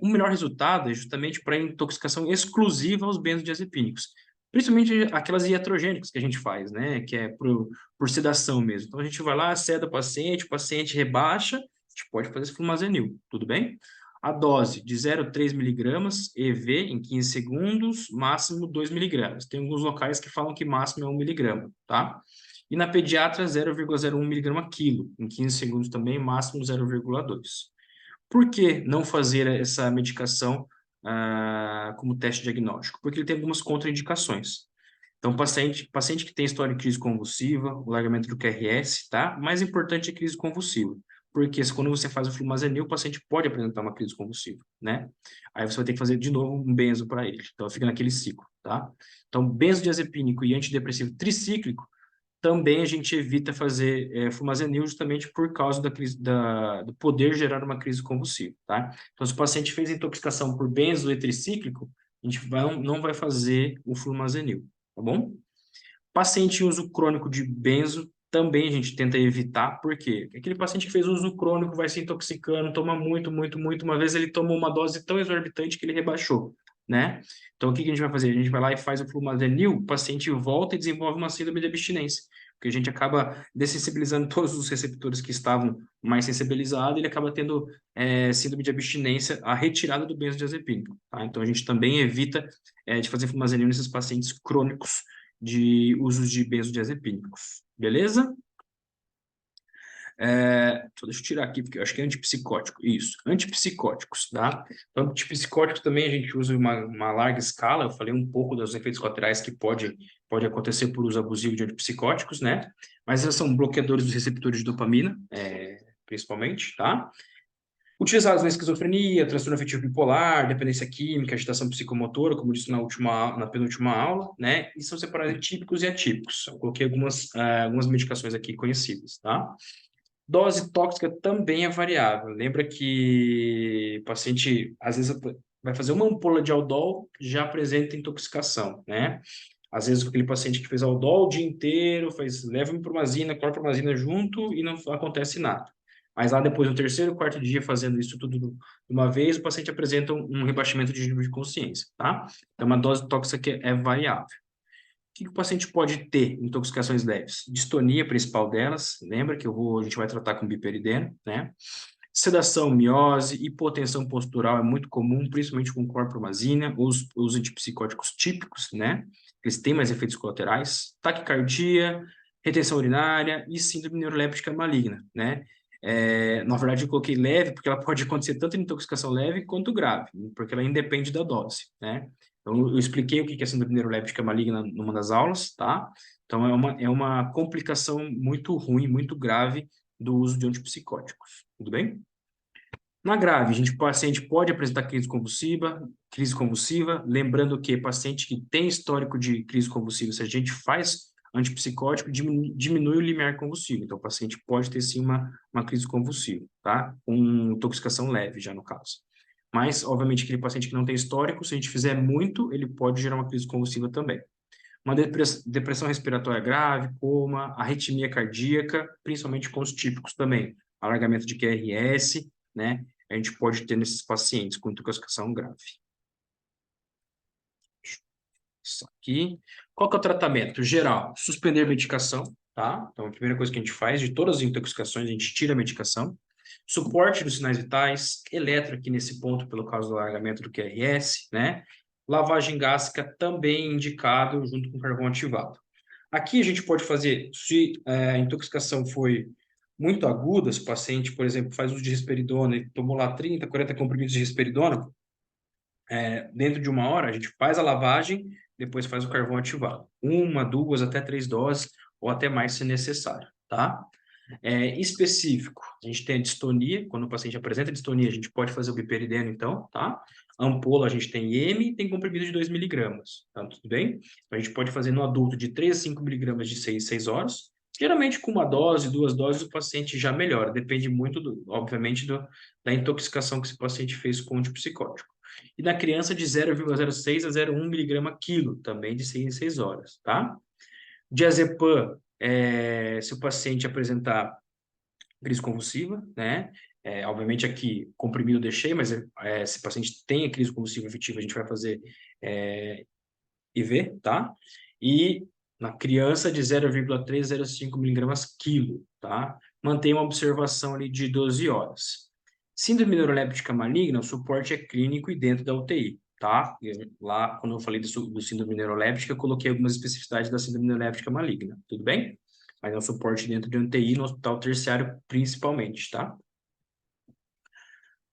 O melhor resultado é justamente para intoxicação exclusiva aos benzodiazepínicos, principalmente aquelas iatrogênicas que a gente faz, né? Que é por sedação mesmo. Então, a gente vai lá, seda o paciente rebaixa, a gente pode fazer esse flumazenil, tudo bem? A dose de 0,3 miligramas, EV, em 15 segundos, máximo 2 miligramas. Tem alguns locais que falam que máximo é 1 miligrama, tá? E na pediatra, 0,01 miligrama quilo, em 15 segundos também, máximo 0,2. Por que não fazer essa medicação como teste diagnóstico? Porque ele tem algumas contraindicações. Então, paciente que tem história de crise convulsiva, o largamento do QRS, tá? Mais importante é crise convulsiva. Porque quando você faz o flumazenil, o paciente pode apresentar uma crise convulsiva, né? Aí você vai ter que fazer de novo um benzo para ele. Então, fica naquele ciclo, tá? Então, benzodiazepínico e antidepressivo tricíclico também a gente evita fazer flumazenil justamente por causa do poder gerar uma crise convulsiva, tá? Então, se o paciente fez intoxicação por benzo e tricíclico, a gente não vai fazer o flumazenil, tá bom? Paciente em uso crônico de benzo, também a gente tenta evitar, por quê? Aquele paciente que fez uso crônico vai se intoxicando, toma muito, muito, muito, uma vez ele tomou uma dose tão exorbitante que ele rebaixou, né? Então, o que a gente vai fazer? A gente vai lá e faz o flumazenil, o paciente volta e desenvolve uma síndrome de abstinência, porque a gente acaba dessensibilizando todos os receptores que estavam mais sensibilizados, e ele acaba tendo síndrome de abstinência, a retirada do benzodiazepínico, tá? Então, a gente também evita de fazer flumazenil nesses pacientes crônicos de usos de benzodiazepínicos, beleza? Deixa eu tirar aqui, porque eu acho que é antipsicótico. Isso, antipsicóticos, tá? Então, antipsicóticos também a gente usa uma larga escala. Eu falei um pouco dos efeitos colaterais que pode acontecer por uso abusivo de antipsicóticos, né? Mas eles são bloqueadores dos receptores de dopamina, principalmente, tá? Utilizados na esquizofrenia, transtorno afetivo bipolar, dependência química, agitação psicomotora, como disse na penúltima aula, né? E são separados em típicos e atípicos. Eu coloquei algumas medicações aqui conhecidas, tá? Dose tóxica também é variável. Lembra que o paciente, às vezes, vai fazer uma ampola de Aldol, já apresenta intoxicação, né? Às vezes, aquele paciente que fez Aldol o dia inteiro, faz levomipromazina, clorpromazina junto e não acontece nada. Mas lá depois, no terceiro, quarto dia, fazendo isso tudo de uma vez, o paciente apresenta um rebaixamento de nível de consciência, tá? Então, uma dose tóxica é variável. O que o paciente pode ter em intoxicações leves? Distonia principal delas, lembra que a gente vai tratar com biperideno, né? Sedação, miose, hipotensão postural é muito comum, principalmente com clorpromazina, os antipsicóticos típicos, né? Eles têm mais efeitos colaterais, taquicardia, retenção urinária e síndrome neuroléptica maligna, né? Na verdade, eu coloquei leve porque ela pode acontecer tanto em intoxicação leve quanto grave, porque ela independe da dose, né? Então, eu expliquei o que é síndrome neuroléptica maligna numa das aulas, tá? Então, é uma complicação muito ruim, muito grave do uso de antipsicóticos, tudo bem? Na grave, o paciente pode apresentar crise convulsiva, lembrando que paciente que tem histórico de crise convulsiva, se a gente faz antipsicótico, diminui o limiar convulsivo. Então, o paciente pode ter sim uma crise convulsiva, tá? Com intoxicação leve, já no caso. Mas, obviamente, aquele paciente que não tem histórico, se a gente fizer muito, ele pode gerar uma crise convulsiva também. Uma depressão respiratória grave, coma, arritmia cardíaca, principalmente com os típicos também, alargamento de QRS, né? A gente pode ter nesses pacientes com intoxicação grave. Isso aqui. Qual que é o tratamento? Geral, suspender medicação, tá? Então, a primeira coisa que a gente faz, de todas as intoxicações, a gente tira a medicação. Suporte dos sinais vitais, eletro aqui nesse ponto, pelo caso do alargamento do QRS, né? Lavagem gástrica também indicado junto com carvão ativado. Aqui a gente pode fazer, se a intoxicação foi muito aguda, se o paciente, por exemplo, faz uso de risperidona e tomou lá 30, 40 comprimidos de risperidona, dentro de uma hora a gente faz a lavagem, depois faz o carvão ativado. 1, 2, até 3 doses, ou até mais se necessário, tá? Específico, a gente tem a distonia, quando o paciente apresenta distonia, a gente pode fazer o biperideno, então, tá? Ampola, a gente tem M e tem comprimido de 2 miligramas, tá? Tudo bem? Então, a gente pode fazer no adulto de 3 a 5 miligramas de 6 horas. Geralmente, com uma dose, 2 doses, o paciente já melhora. Depende muito, obviamente, da intoxicação que esse paciente fez com o antipsicótico. E na criança, de 0,06 a 0,1 miligrama quilo, também de 6 em 6 horas, tá? Diazepam, se o paciente apresentar crise convulsiva, né? Obviamente aqui, comprimido eu deixei, mas se o paciente tem a crise convulsiva efetiva, a gente vai fazer IV, tá? E na criança de 0,305 miligramas quilo, tá? Mantém uma observação ali de 12 horas. Síndrome neuroléptica maligna, o suporte é clínico e dentro da UTI, tá? Lá, quando eu falei do síndrome neuroléptica, eu coloquei algumas especificidades da síndrome neuroléptica maligna, tudo bem? Mas é um suporte dentro de UTI, no hospital terciário principalmente, tá?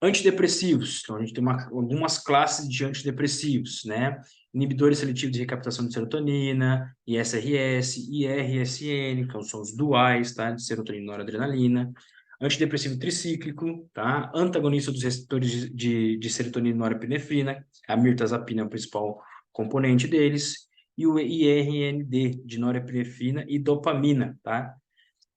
Antidepressivos. Então, a gente tem algumas classes de antidepressivos, né? Inibidores seletivos de recaptação de serotonina, ISRS, IRSN, que são os duais, tá? De serotonina e noradrenalina. Antidepressivo tricíclico, tá? Antagonista dos receptores de serotonina e norepinefrina. A mirtazapina é o principal componente deles. E o IRND, de norepinefrina e dopamina, tá?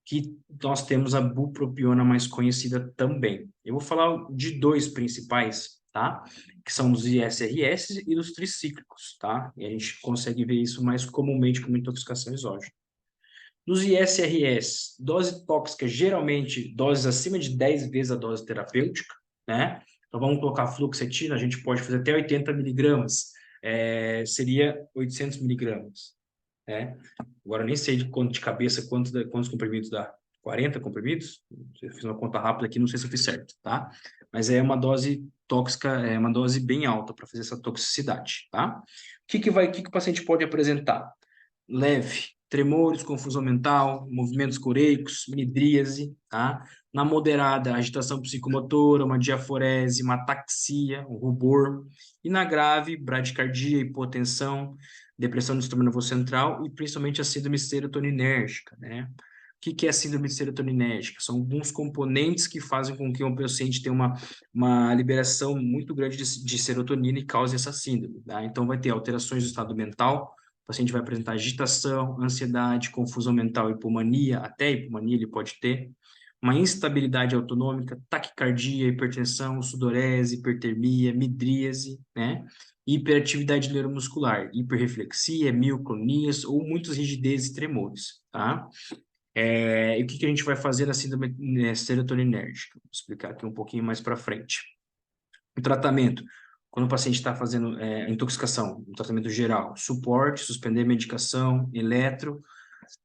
Que nós temos a bupropiona mais conhecida também. Eu vou falar de dois principais, tá? Que são os ISRS e os tricíclicos, tá? E a gente consegue ver isso mais comumente como intoxicação exógena. Nos ISRS, dose tóxica, geralmente doses acima de 10 vezes a dose terapêutica, né? Então vamos colocar fluoxetina, a gente pode fazer até 80 miligramas, seria 800 miligramas, né? Agora nem sei de cabeça quantos comprimidos dá. 40 comprimidos? Eu fiz uma conta rápida aqui, não sei se eu fiz certo, tá? Mas é uma dose tóxica, é uma dose bem alta para fazer essa toxicidade, tá? O que o paciente pode apresentar? Leve, tremores, confusão mental, movimentos coreicos, midríase, tá? Na moderada, agitação psicomotora, uma diaforese, uma ataxia, um rubor. E na grave, bradicardia, hipotensão, depressão do sistema nervoso central e principalmente a síndrome serotoninérgica, né? O que é a síndrome serotoninérgica? São alguns componentes que fazem com que um paciente tenha uma liberação muito grande de serotonina e cause essa síndrome, tá? Então, vai ter alterações do estado mental, o paciente vai apresentar agitação, ansiedade, confusão mental, hipomania, até hipomania ele pode ter, uma instabilidade autonômica, taquicardia, hipertensão, sudorese, hipertermia, midríase, né? Hiperatividade neuromuscular, hiperreflexia, mioclonias ou muitas rigidezes e tremores, tá? E o que a gente vai fazer na síndrome serotoninérgica? Vou explicar aqui um pouquinho mais para frente. O tratamento, quando o paciente está fazendo intoxicação, um tratamento geral, suporte, suspender medicação, eletro,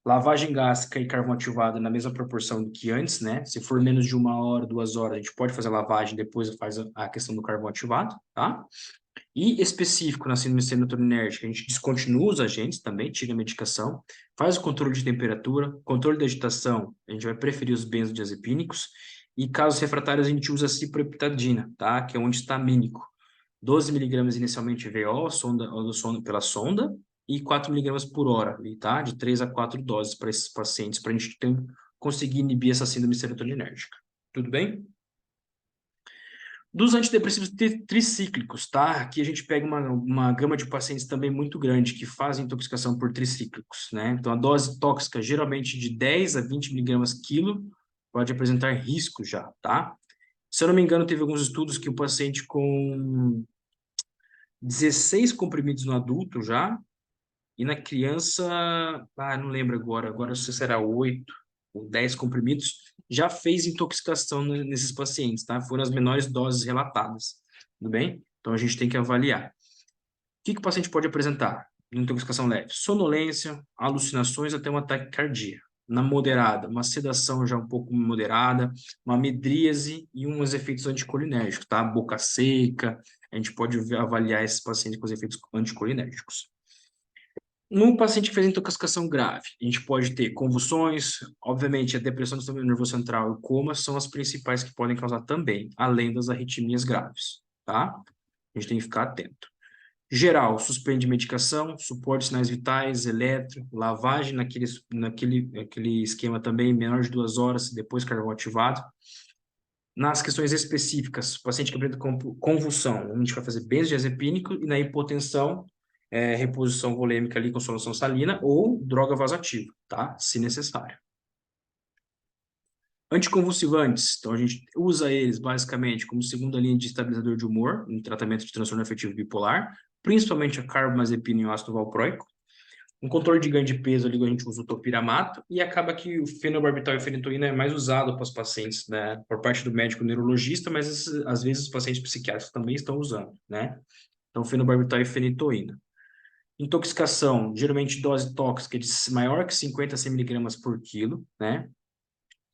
lavagem gástrica e carvão ativado na mesma proporção do que antes, né? Se for menos de 1 hora, 2 horas, a gente pode fazer a lavagem, depois faz a questão do carvão ativado, tá? E específico na síndrome serotoninérgica, a gente descontinua os agentes também, tira a medicação, faz o controle de temperatura, controle da agitação, a gente vai preferir os benzodiazepínicos, e casos refratários a gente usa ciproheptadina, tá? Que é um anti-histamínico. 12 miligramas inicialmente VO, pela sonda, e 4 miligramas por hora, tá? De 3 a 4 doses para esses pacientes, para a gente conseguir inibir essa síndrome serotoninérgica. Tudo bem? Dos antidepressivos tricíclicos, tá? Aqui a gente pega uma gama de pacientes também muito grande que fazem intoxicação por tricíclicos, né? Então, a dose tóxica, geralmente de 10 a 20 miligramas quilo, pode apresentar risco já, tá? Se eu não me engano, teve alguns estudos que o paciente com 16 comprimidos no adulto já, e na criança, não lembro agora não sei se era 8 ou 10 comprimidos, já fez intoxicação nesses pacientes, tá? Foram as menores doses relatadas, tudo bem? Então a gente tem que avaliar. O que o paciente pode apresentar? Intoxicação leve, sonolência, alucinações até uma taquicardia. Na moderada, uma sedação já um pouco moderada, uma midríase e uns efeitos anticolinérgicos, tá? Boca seca, a gente pode avaliar esses pacientes com os efeitos anticolinérgicos. No paciente que fez intoxicação grave, a gente pode ter convulsões, obviamente a depressão do sistema nervoso central e o coma são as principais que podem causar também, além das arritmias graves, tá? A gente tem que ficar atento. Geral, suspende medicação, suporte sinais vitais, eletro, lavagem naquele esquema também, menor de 2 horas, depois carvão ativado. Nas questões específicas, o paciente que apresenta convulsão, a gente vai fazer benzodiazepínico e na hipotensão, reposição volêmica ali com solução salina ou droga vasoativa, tá? Se necessário. Anticonvulsivantes, então a gente usa eles basicamente como segunda linha de estabilizador de humor em tratamento de transtorno afetivo bipolar, principalmente a carbamazepina e o ácido valproico. Um controle de ganho de peso ali, a gente usa o topiramato, e acaba que o fenobarbital e fenitoína é mais usado para os pacientes, né, por parte do médico neurologista, mas às vezes os pacientes psiquiátricos também estão usando, né? Então, fenobarbital e fenitoína. Intoxicação, geralmente dose tóxica de maior que 50 mg por quilo, né?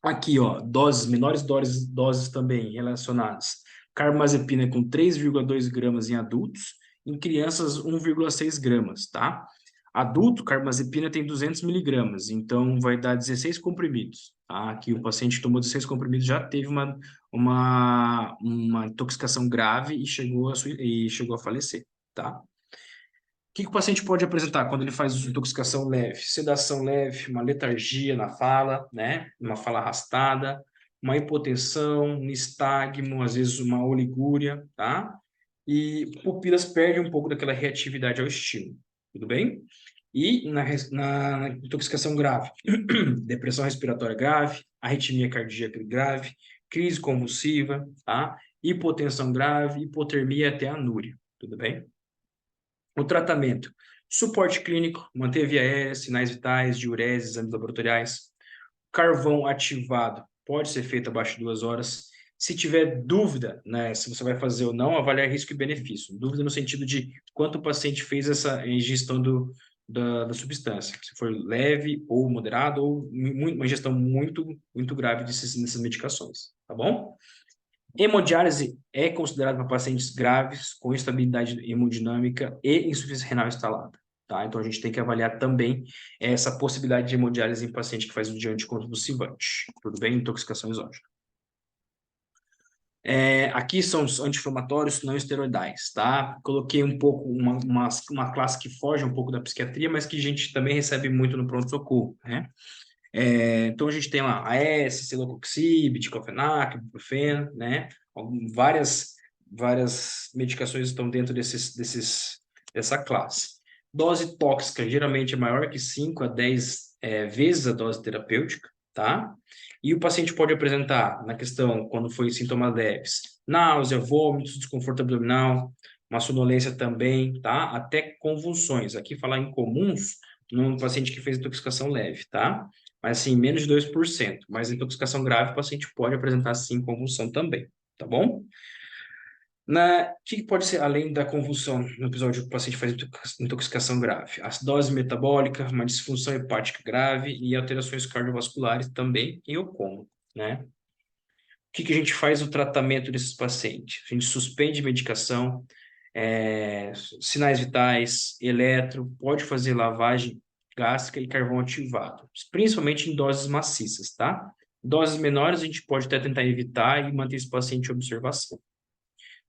Aqui, ó, menores doses também relacionadas. Carbamazepina com 3,2 gramas em adultos, em crianças 1,6 gramas, tá? Adulto, carbamazepina tem 200 miligramas, então vai dar 16 comprimidos, tá? Aqui o paciente que tomou 16 comprimidos já teve uma intoxicação grave e chegou a falecer, tá? O que o paciente pode apresentar quando ele faz intoxicação leve? Sedação leve, uma letargia na fala, né? Uma fala arrastada, uma hipotensão, nistagmo, às vezes uma oligúria, tá? E pupilas perdem um pouco daquela reatividade ao estímulo, tudo bem? E na intoxicação grave, depressão respiratória grave, arritmia cardíaca grave, crise convulsiva, tá? Hipotensão grave, hipotermia até anúria, tudo bem? O tratamento: suporte clínico, manter via aérea, sinais vitais, diurese, exames laboratoriais. Carvão ativado pode ser feito abaixo de 2 horas. Se tiver dúvida, né, se você vai fazer ou não, avaliar risco e benefício. Dúvida no sentido de quanto o paciente fez essa ingestão da substância. Se for leve ou moderado, ou uma ingestão muito grave dessas medicações, tá bom? Hemodiálise é considerada para pacientes graves com instabilidade hemodinâmica e insuficiência renal instalada, tá? Então, a gente tem que avaliar também essa possibilidade de hemodiálise em paciente que faz uso de anticonvulsivante, tudo bem? Intoxicação exógena. Aqui são os anti-inflamatórios não esteroidais, tá? Coloquei um pouco uma classe que foge um pouco da psiquiatria, mas que a gente também recebe muito no pronto-socorro, né? Então, a gente tem lá AS, celecoxib, diclofenac, ibuprofeno, né? Várias medicações estão dentro dessa classe. Dose tóxica geralmente é maior que 5 a 10 vezes a dose terapêutica, tá? E o paciente pode apresentar, na questão, quando foi sintomas leves, náusea, vômitos, desconforto abdominal, uma sonolência também, tá? Até convulsões. Aqui, falar em comuns, num paciente que fez intoxicação leve, tá? Mas, assim, menos de 2%. Mas intoxicação grave, o paciente pode apresentar, sim, convulsão também, tá bom? O que pode ser, além da convulsão, no episódio que o paciente faz intoxicação grave? Acidose metabólica, uma disfunção hepática grave e alterações cardiovasculares também em ocorrem, né? O que a gente faz no tratamento desses pacientes? A gente suspende medicação, sinais vitais, eletro, pode fazer lavagem gástrica e carvão ativado, principalmente em doses maciças, tá? Doses menores a gente pode até tentar evitar e manter esse paciente em observação.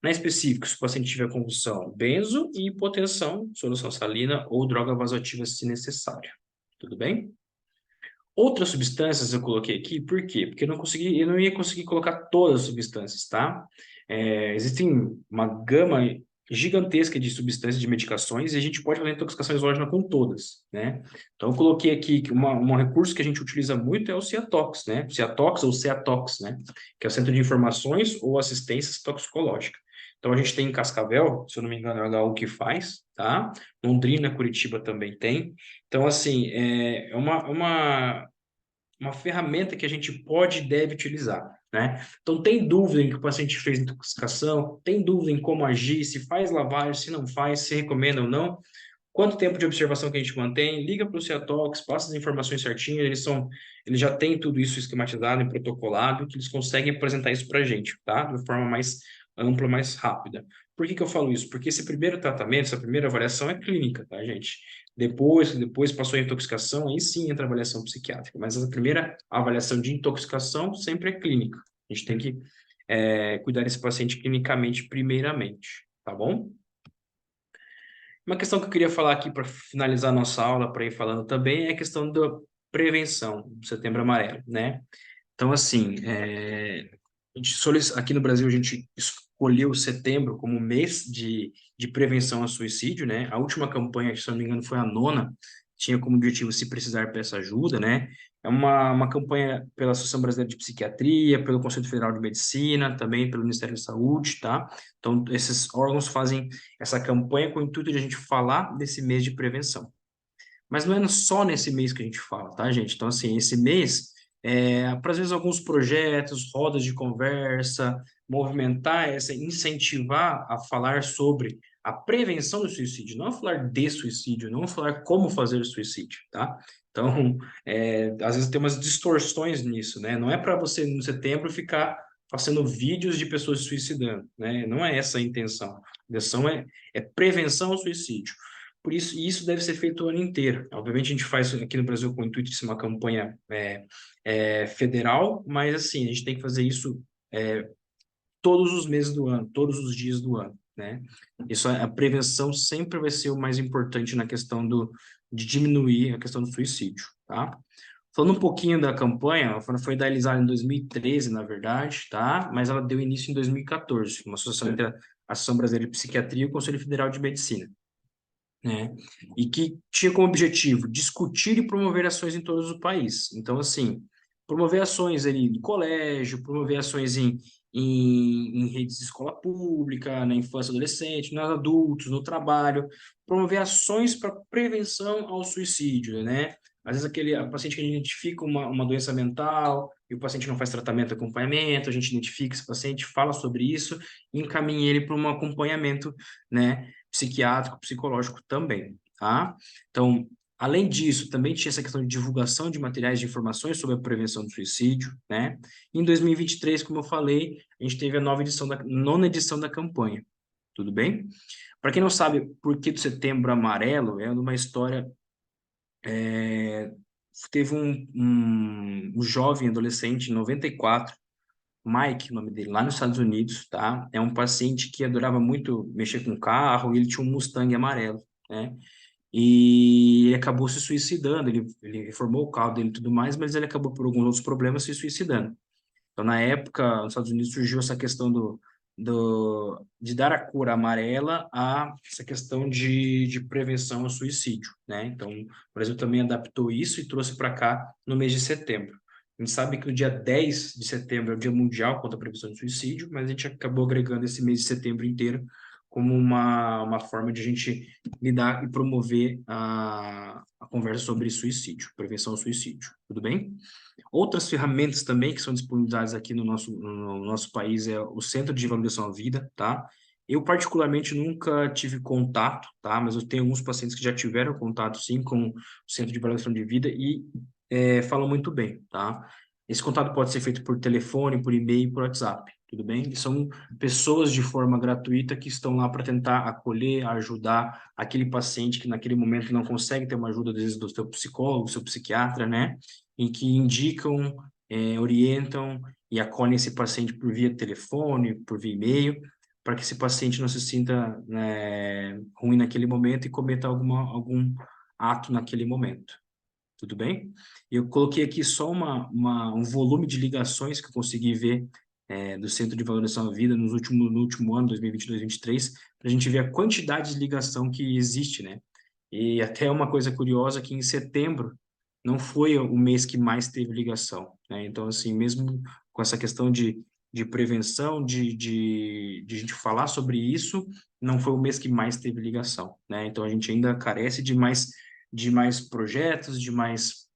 Na específico, se o paciente tiver convulsão, benzo e hipotensão, solução salina ou droga vasoativa se necessário. Tudo bem? Outras substâncias eu coloquei aqui, por quê? Porque eu não ia conseguir colocar todas as substâncias, tá? Existem uma gama gigantesca de substâncias, de medicações, e a gente pode fazer intoxicação exógena com todas, né? Então, eu coloquei aqui que um recurso que a gente utiliza muito é o Ciatox, né? Ciatox ou Ceatox, né? Que é o Centro de Informações ou Assistência Toxicológica. Então, a gente tem em Cascavel, se eu não me engano, é o HU que faz, tá? Londrina, Curitiba também tem. Então, assim, é uma ferramenta que a gente pode e deve utilizar, né? Então, tem dúvida em que o paciente fez intoxicação, tem dúvida em como agir, se faz lavagem, se não faz, se recomenda ou não, quanto tempo de observação que a gente mantém, liga para o Ciatox, passa as informações certinhas, eles já têm tudo isso esquematizado e protocolado, que eles conseguem apresentar isso para a gente, tá? De uma forma mais ampla, mais rápida. Por que eu falo isso? Porque esse primeiro tratamento, essa primeira avaliação é clínica, tá, gente? Depois passou a intoxicação, aí sim entra a avaliação psiquiátrica, mas a primeira avaliação de intoxicação sempre é clínica. A gente tem que cuidar desse paciente clinicamente primeiramente, tá bom? Uma questão que eu queria falar aqui para finalizar a nossa aula, para ir falando também, é a questão da prevenção do Setembro Amarelo, né? Então, assim, aqui no Brasil a gente escolheu setembro como mês de prevenção ao suicídio, né? A última campanha, se não me engano, foi a 9ª, tinha como objetivo Se Precisar, Peça Ajuda, né? É uma campanha pela Associação Brasileira de Psiquiatria, pelo Conselho Federal de Medicina, também pelo Ministério da Saúde, tá? Então, esses órgãos fazem essa campanha com o intuito de a gente falar desse mês de prevenção. Mas não é só nesse mês que a gente fala, tá, gente? Então, assim, esse mês, para às vezes alguns projetos, rodas de conversa, movimentar essa, incentivar a falar sobre a prevenção do suicídio, não a falar de suicídio, não a falar como fazer suicídio, tá? Então, às vezes tem umas distorções nisso, né? Não é para você, no setembro, ficar fazendo vídeos de pessoas se suicidando, né? Não é essa a intenção. A intenção é prevenção ao suicídio. Por isso, e isso deve ser feito o ano inteiro. Obviamente, a gente faz aqui no Brasil com o intuito de ser uma campanha federal, mas assim, a gente tem que fazer isso é, todos os meses do ano, todos os dias do ano, né? Isso, a prevenção sempre vai ser o mais importante na questão de diminuir a questão do suicídio, tá? Falando um pouquinho da campanha, ela foi idealizada em 2013, na verdade, tá? Mas ela deu início em 2014, uma associação entre a Associação Brasileira de Psiquiatria e o Conselho Federal de Medicina, né? E que tinha como objetivo discutir e promover ações em todo o país. Então, assim, promover ações ali no colégio, promover ações em redes de escola pública, na infância e adolescente, nos adultos, no trabalho, promover ações para prevenção ao suicídio, né? Às vezes a paciente que identifica uma doença mental e o paciente não faz tratamento e acompanhamento, a gente identifica esse paciente, fala sobre isso e encaminha ele para um acompanhamento, né? Psiquiátrico, psicológico também, tá? Então, além disso, também tinha essa questão de divulgação de materiais de informações sobre a prevenção do suicídio, né? Em 2023, como eu falei, a gente teve a nona edição da campanha, tudo bem? Para quem não sabe por que do Setembro Amarelo, é uma história. Teve um jovem adolescente, em 94, Mike, o nome dele, lá nos Estados Unidos, tá? É um paciente que adorava muito mexer com carro e ele tinha um Mustang amarelo, né? E ele acabou se suicidando, ele reformou o carro dele e tudo mais, mas ele acabou por alguns outros problemas se suicidando. Então, na época, nos Estados Unidos surgiu essa questão de dar a cor amarela a essa questão de prevenção ao suicídio, né? Então, o Brasil também adaptou isso e trouxe para cá no mês de setembro. A gente sabe que o dia 10 de setembro é o Dia Mundial contra a Prevenção do Suicídio, mas a gente acabou agregando esse mês de setembro inteiro como uma forma de a gente lidar e promover a conversa sobre suicídio, prevenção ao suicídio. Tudo bem? Outras ferramentas também que são disponibilizadas aqui no nosso país é o Centro de Valorização à Vida, tá? Eu, particularmente, nunca tive contato, tá? Mas eu tenho alguns pacientes que já tiveram contato, sim, com o Centro de Valorização de Vida e falam muito bem, tá? Esse contato pode ser feito por telefone, por e-mail, por WhatsApp, tudo bem? E são pessoas de forma gratuita que estão lá para tentar acolher, ajudar aquele paciente que naquele momento não consegue ter uma ajuda, às vezes, do seu psicólogo, do seu psiquiatra, né? Em que indicam, orientam e acolhem esse paciente por via telefone, por via e-mail, para que esse paciente não se sinta, né, ruim naquele momento e cometa algum ato naquele momento. Tudo bem? Eu coloquei aqui só um volume de ligações que eu consegui ver do Centro de Valorização à Vida no último ano, 2022, 2023, para a gente ver a quantidade de ligação que existe, né? E até uma coisa curiosa que em setembro não foi o mês que mais teve ligação, né? Então, assim, mesmo com essa questão de prevenção, de a gente falar sobre isso, não foi o mês que mais teve ligação, né? Então, a gente ainda carece de mais projetos, de mais,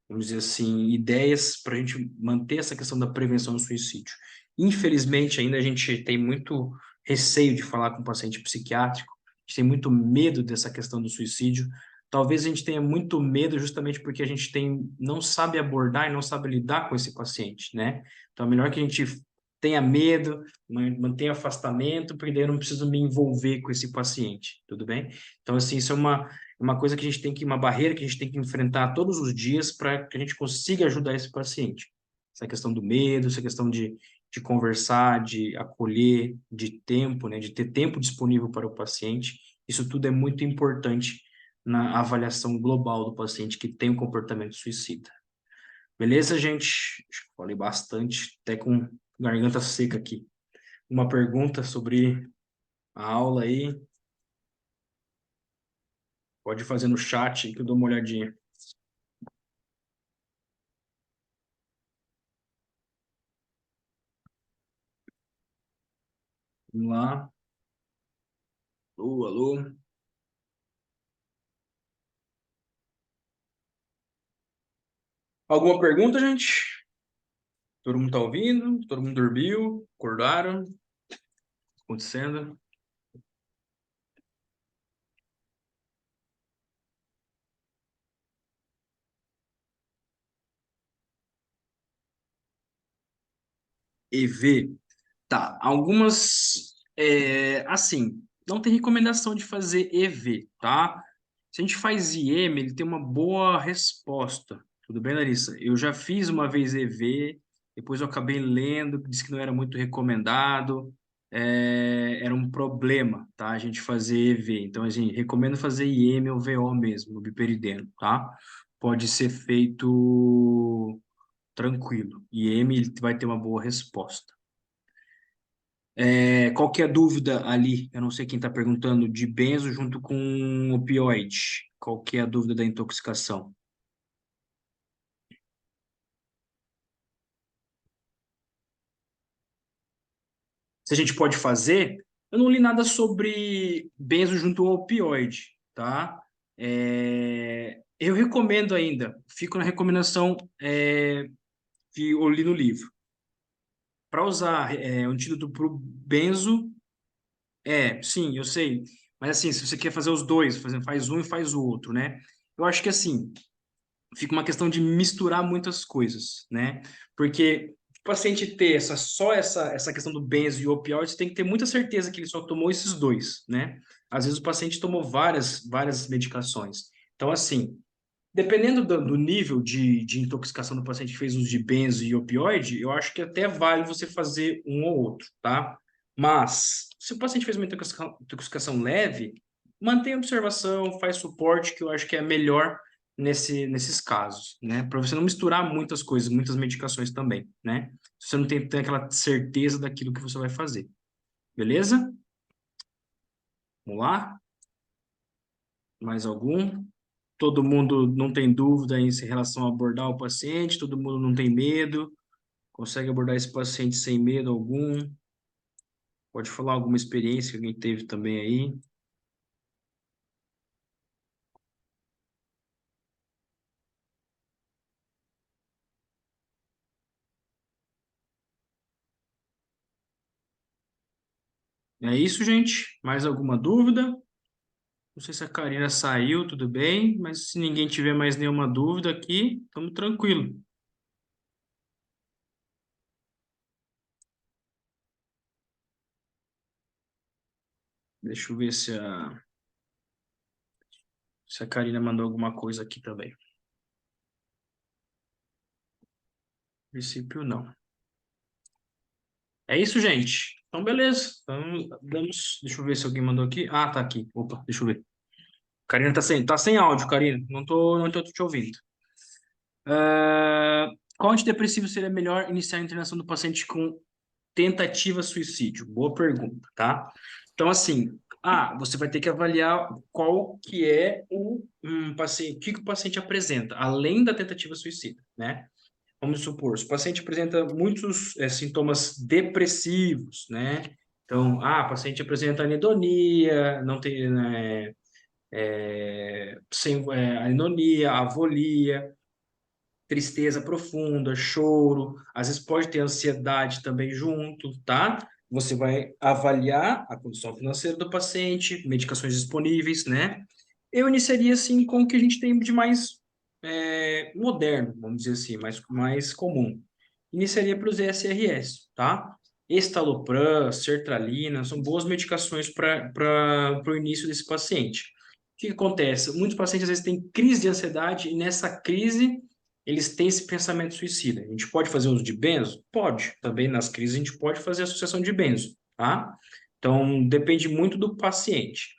vamos dizer assim, ideias para a gente manter essa questão da prevenção do suicídio. Infelizmente, ainda a gente tem muito receio de falar com o paciente psiquiátrico, a gente tem muito medo dessa questão do suicídio. Talvez a gente tenha muito medo justamente porque a gente não sabe abordar e não sabe lidar com esse paciente, né? Então, é melhor que a gente tenha medo, mantenha afastamento, porque daí eu não preciso me envolver com esse paciente, tudo bem? Então, assim, isso é uma coisa que a gente tem uma barreira que a gente tem que enfrentar todos os dias para que a gente consiga ajudar esse paciente. Essa questão do medo, essa questão de conversar, de acolher, de tempo, né, de ter tempo disponível para o paciente, isso tudo é muito importante na avaliação global do paciente que tem um comportamento suicida. Beleza, gente? Acho que falei bastante, até com garganta seca aqui. Uma pergunta sobre a aula aí, pode fazer no chat que eu dou uma olhadinha. Vamos lá. Alô, alô. Alguma pergunta, gente? Todo mundo tá ouvindo? Todo mundo dormiu? Acordaram? O que tá acontecendo? EV. Tá, algumas, assim, não tem recomendação de fazer EV, tá? Se a gente faz IM, ele tem uma boa resposta. Tudo bem, Larissa? Eu já fiz uma vez EV, depois eu acabei lendo, disse que não era muito recomendado, era um problema, tá? A gente fazer EV. Então, assim, recomendo fazer IM ou VO mesmo, no biperideno, tá? Pode ser feito tranquilo. IM ele vai ter uma boa resposta. Qualquer dúvida ali, eu não sei quem está perguntando, de benzo junto com opioide. Qual que é a dúvida da intoxicação? Se a gente pode fazer, eu não li nada sobre benzo junto ao opioide, tá? Eu recomendo ainda, fico na recomendação que eu li no livro. Para usar antídoto para o benzo, sim, eu sei. Mas assim, se você quer fazer os dois, faz um e faz o outro, né? Eu acho que assim, fica uma questão de misturar muitas coisas, né? Porque o paciente ter essa questão do benzo e opioide, você tem que ter muita certeza que ele só tomou esses dois, né? Às vezes o paciente tomou várias medicações. Então, assim, dependendo do nível de intoxicação do paciente que fez uso de benzo e opioide, eu acho que até vale você fazer um ou outro, tá? Mas, se o paciente fez uma intoxicação leve, mantenha observação, faz suporte, que eu acho que é melhor nesses casos, né? Para você não misturar muitas coisas, muitas medicações também, né? Se você não tem aquela certeza daquilo que você vai fazer. Beleza? Vamos lá? Mais algum? Todo mundo não tem dúvida em relação a abordar o paciente, todo mundo não tem medo, consegue abordar esse paciente sem medo algum. Pode falar alguma experiência que alguém teve também aí. É isso, gente. Mais alguma dúvida? Não sei se a Karina saiu, tudo bem, mas se ninguém tiver mais nenhuma dúvida aqui, estamos tranquilo. Deixa eu ver se a Karina mandou alguma coisa aqui também. A princípio, não. É isso, gente. Então, beleza. Então, deixa eu ver se alguém mandou aqui. Ah, tá aqui. Opa, deixa eu ver. Karina tá sem áudio, Karina. Não tô te ouvindo. Qual antidepressivo seria melhor iniciar a internação do paciente com tentativa suicídio? Boa pergunta, tá? Então, assim, você vai ter que avaliar qual que é o paciente, o que que o paciente apresenta, além da tentativa suicida, né? Vamos supor, se o paciente apresenta muitos sintomas depressivos, né? Então, o paciente apresenta anedonia, não tem, né, sem, anonia, avolia, tristeza profunda, choro, às vezes pode ter ansiedade também junto, tá? Você vai avaliar a condição financeira do paciente, medicações disponíveis, né? Eu iniciaria assim com o que a gente tem de mais moderno, vamos dizer assim, mais comum. Iniciaria pelos ESRS, tá? Estalopram, sertralina, são boas medicações para o início desse paciente. O que acontece? Muitos pacientes às vezes têm crise de ansiedade e nessa crise eles têm esse pensamento suicida. A gente pode fazer uso de benzo? Pode. Também nas crises a gente pode fazer associação de benzo, tá? Então, depende muito do paciente.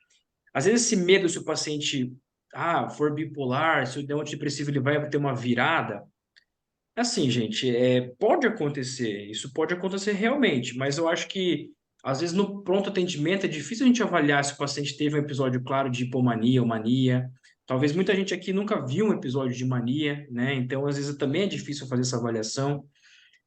Às vezes esse medo, se o paciente for bipolar, se o der um antidepressivo ele vai ter uma virada, assim, gente, pode acontecer, isso pode acontecer realmente, mas eu acho que, às vezes, no pronto atendimento é difícil a gente avaliar se o paciente teve um episódio claro de hipomania ou mania. Talvez muita gente aqui nunca viu um episódio de mania, né? Então, às vezes, também é difícil fazer essa avaliação.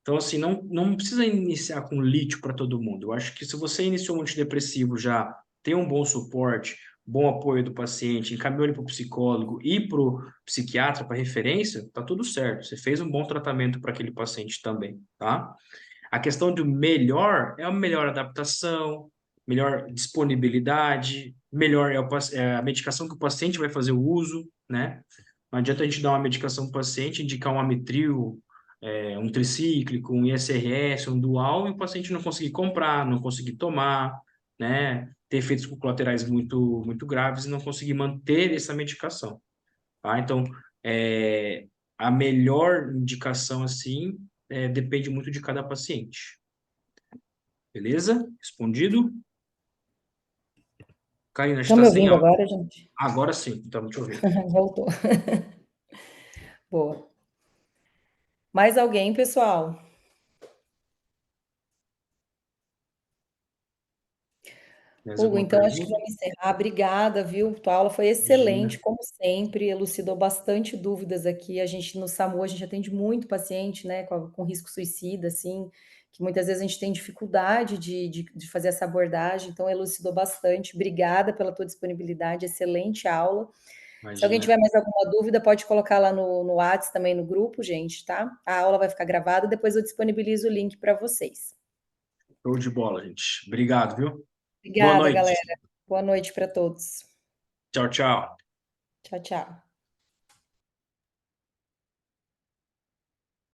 Então, assim, não precisa iniciar com lítio para todo mundo. Eu acho que se você iniciou um antidepressivo já, tem um bom suporte, bom apoio do paciente, encaminhou ele para o psicólogo e para o psiquiatra, para referência, tá tudo certo. Você fez um bom tratamento para aquele paciente também, tá? A questão do melhor é a melhor adaptação, melhor disponibilidade, melhor é a medicação que o paciente vai fazer o uso, né? Não adianta a gente dar uma medicação para o paciente, indicar um Amitril, um tricíclico, um ISRS, um dual, e o paciente não conseguir comprar, não conseguir tomar, né? Ter efeitos colaterais muito graves e não conseguir manter essa medicação, tá? Então, é, a melhor indicação, assim, depende muito de cada paciente. Beleza? Respondido? Karina, Estão está me sem ouvindo áudio. agora, gente? Agora sim, estamos te ouvindo. Voltou. Boa. Mais alguém, pessoal? Mais Hugo, alguma então acho que pergunta? vamos encerrar. Obrigada, viu? Tua aula foi Imagina. excelente, como sempre, elucidou bastante dúvidas aqui. A gente no SAMU, a gente atende muito paciente, né, com risco suicida, assim, que muitas vezes a gente tem dificuldade de fazer essa abordagem, então elucidou bastante. Obrigada pela tua disponibilidade, excelente aula. Se alguém Imagina. tiver mais alguma dúvida, pode colocar lá no Whats também no grupo, gente, tá? A aula vai ficar gravada, depois eu disponibilizo o link para vocês. Show de bola, gente. Obrigado, viu? Boa Obrigada, galera. noite. Boa noite para todos. Tchau, tchau. Tchau, tchau.